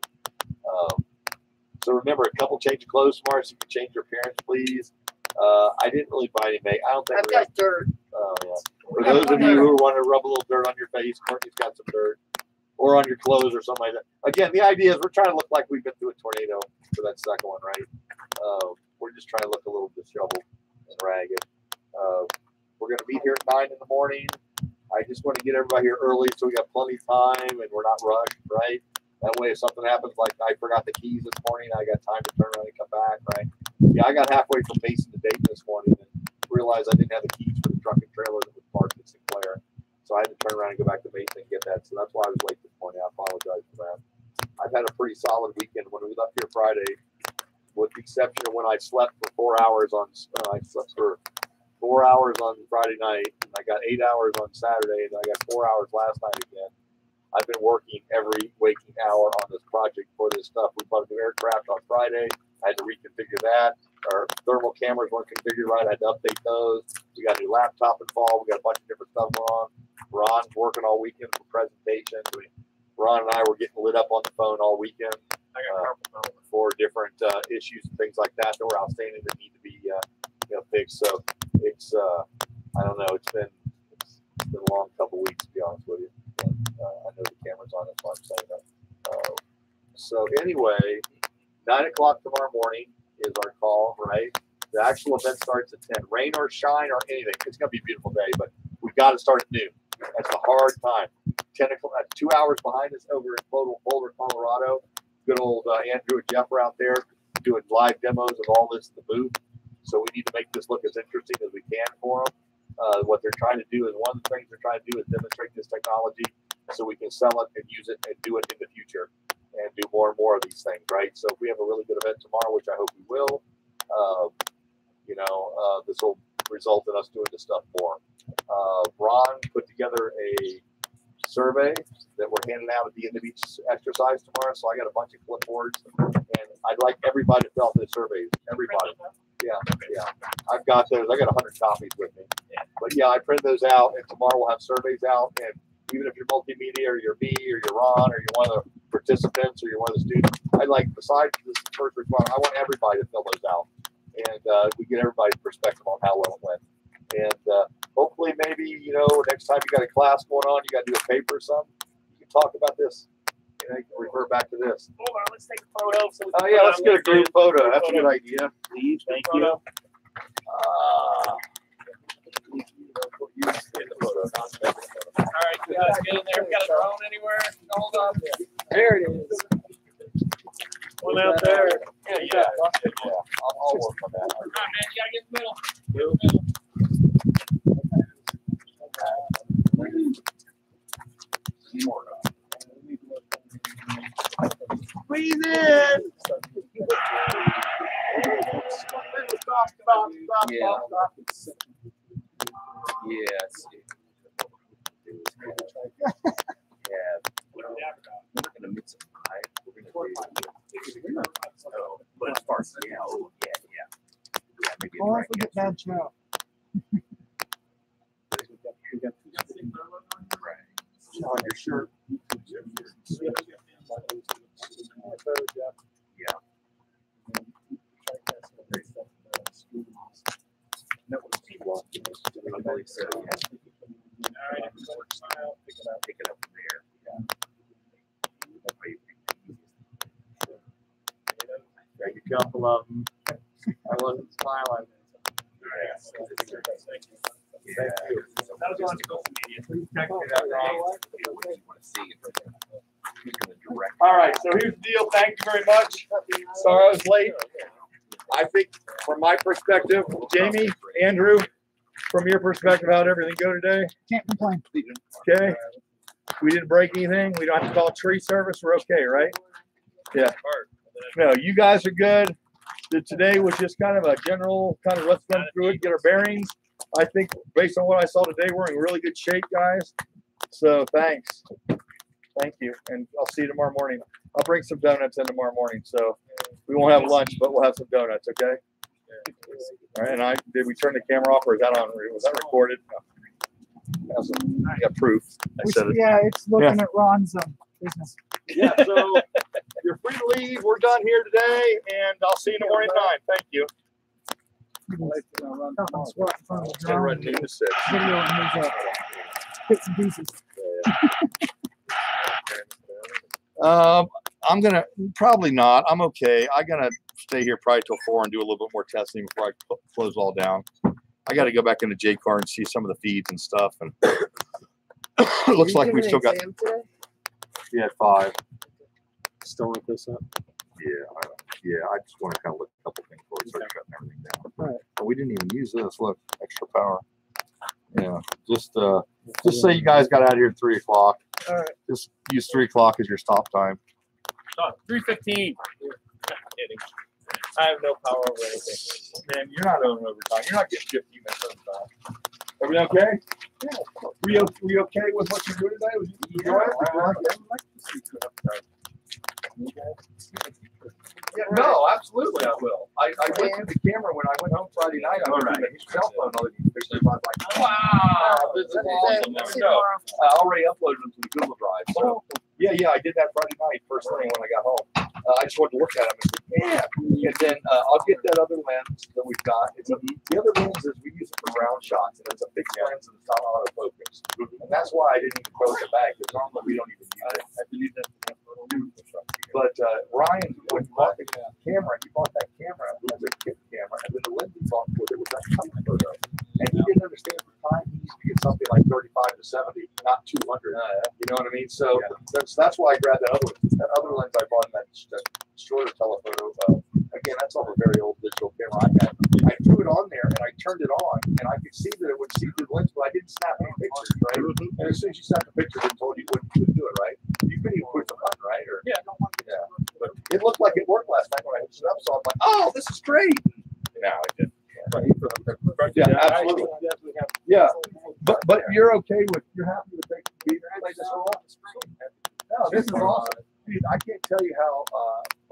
So remember, a couple change of clothes tomorrow so you can change your appearance, please. I didn't really buy any makeup. I don't think I've got dirt. Yeah. For those of you who want to rub a little dirt on your face, Courtney's got some dirt. Or on your clothes or something like that. Again, the idea is we're trying to look like we've been through a tornado for that second one, right? We're just trying to look a little disheveled and ragged. We're going to meet here at 9 in the morning. I I just want to get everybody here early so we got plenty of time and we're not rushed, right? That way, if something happens, like I forgot the keys this morning, I got time to turn around and come back, right? Yeah, I got halfway from Mason to Dayton this morning and realized I didn't have the keys for the truck and trailer that was parked at Sinclair. So I had to turn around and go back to Mason and get that. So that's why I was late this morning. I apologize for that. I've had a pretty solid weekend. When we left here Friday, with the exception of when I slept for 4 hours on, I slept for 4 hours on Friday night, and I got 8 hours on Saturday, and I got 4 hours last night again. I've been working every waking hour on this project for this stuff. We bought a new aircraft on Friday. I had to reconfigure that. Our thermal cameras weren't configured right. I had to update those. We got a new laptop involved. We got a bunch of different stuff going on. Ron's working all weekend for presentations. Ron and I were getting lit up on the phone all weekend for different issues and things like that were outstanding that need to be fixed. So it's I don't know. It's been a long couple weeks, to be honest with you. And, I know the camera's on. That's why I'm saying that. So anyway, 9 o'clock tomorrow morning is our call, right? The actual event starts at 10. Rain or shine or anything. It's going to be a beautiful day, but we got to start at noon. That's the hard time. 10 o'clock, 2 hours behind us over in Boulder, Colorado. Good old Andrew and Jeff are out there doing live demos of all this in the booth. So we need to make this look as interesting as we can for them. What they're trying to do is one of the things they're trying to do is demonstrate this technology so we can sell it and use it and do it in the future and do more and more of these things, right? So if we have a really good event tomorrow, which I hope we will, this will result in us doing this stuff more. Ron put together a survey that we're handing out at the end of each exercise tomorrow. So I got a bunch of clipboards, and I'd like everybody to fill out the surveys. Everybody. Yeah. I've got those. I got 100 copies with me. But yeah, I print those out, and tomorrow we'll have surveys out. And even if you're multimedia, or you're me, or you're Ron, or you're one of the participants, or you're one of the students, I'd like, besides this first responder, I want everybody to fill those out, and we get everybody's perspective on how well it went. And hopefully, maybe next time you got a class going on, you got to do a paper or something. You can talk about this. And I can refer back to this. Hold on, let's take a photo. So Oh yeah, let's get a group photo. That's a good idea. Please, thank you. All right, you guys get in there. We got a drone anywhere? Hold on. There it is. One out there. Yeah. I'll work on that. All right, man, you gotta get in the middle. Get in the middle. Squeeze in. Yes. We're gonna mix it. But as far as maybe Oh, I forget bad chow. On your shirt. Pick it up from there. Got a couple of them. I wasn't smiling. Thank you. That was on social media. Please check it out. All right, so here's the deal. Thank you very much. Sorry I was late. I think from my perspective, Jamie, Andrew, from your perspective, how'd everything go today? Can't complain. Okay. We didn't break anything. We don't have to call tree service. We're okay, right? Yeah. No, you guys are good. Today was just kind of a general kind of let's run through it, get our bearings. I think based on what I saw today, we're in really good shape, guys. So thanks. Thank you. And I'll see you tomorrow morning. I'll bring some donuts in tomorrow morning. So we won't have lunch, but we'll have some donuts, okay? All right. And did we turn the camera off or is that on? Was that recorded? Yeah, proof. Yeah, it's looking at Ron's business. Yeah, so you're free to leave. We're done here today, and I'll see you in the morning at 9. Thank you. Squat in front of the drone. Right, noon to 6. Video and his bits and pieces. I'm gonna probably not. I'm okay. I'm gonna stay here probably till 4 and do a little bit more testing before I close all down. I got to go back into J-Car and see some of the feeds and stuff, and It looks like we still got. Today? Yeah, 5. Still with this up. Yeah, I just want to kind of look at a couple things before we start shutting everything down. All right. But we didn't even use this. Look, extra power. Yeah, just say you guys got out of here at 3 o'clock. All right. Just use 3 o'clock as your stop time. Stop. 3:15. Kidding. I have no power over anything. Man, you're not on overtime. You're not getting 15 minutes overtime. Are we okay? Yeah. We okay with what you're doing today? Was you enjoy it? No, absolutely I will. I went to the camera when I went home Friday night. I was on my cell phone. I was like, wow, this is awesome. There we go. I already uploaded them to the Google Drive. So, yeah, I did that Friday night, first thing when I got home. I just wanted to look at them and say, yeah. And then I'll get that other lens that we've got. The other lens is we use it for round shots, and it's a big lens and it's not autofocus. And that's why I didn't even throw it back, because normally we don't even use it. I believe that. But Ryan, when he bought the camera, he bought that camera as a kit camera, and then the lens he bought with it was that color photo. And he didn't understand at the time he used to get something like 35 to 70, not 200. You know what I mean? So that's why I grabbed that other one. That other lens I bought in that shorter telephoto. Again, that's all a very old digital camera I had. I threw it on there and I turned it on, and I could see that it would see through the lens, but I didn't snap any pictures, right? And as soon as you snapped the picture, it told you what to do it, right? You couldn't even push the button, right? Or but it looked like it worked last night when I hooked it up, so I'm like, oh, this is great. No, it didn't. Yeah, absolutely. Yeah, but you're okay with, you're happy with being like this all? No, this is awesome. Dude, I can't tell you how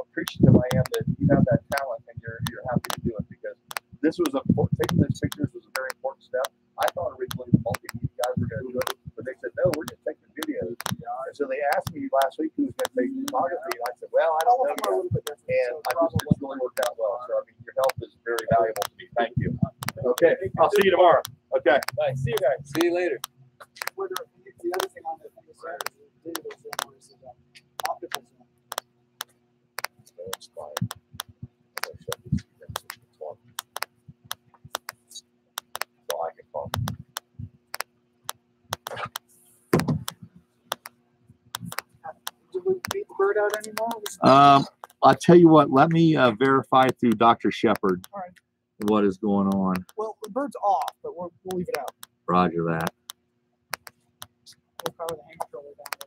appreciative I am that you have that talent and you're happy to do it, because this was taking those pictures was a very important step. I thought originally the multimedia guys were going to do it, but they said, no, we're going to take the videos. And so they asked me last week who was going to take photography, and I said, well, I don't know yet. And I just it's really worked out well. So I mean, your help is very valuable to me. Thank you. Okay, I'll see you tomorrow. Okay. Bye. See you guys. See you later. The other thing on the thing is the digital zoom is the optical zoom. So I can talk. Did we beat the bird out anymore? I'll tell you what, let me verify through Dr. Shepard All right. what is going on. Well, the bird's off, but we'll leave it out. Roger that. We'll probably hang controller down.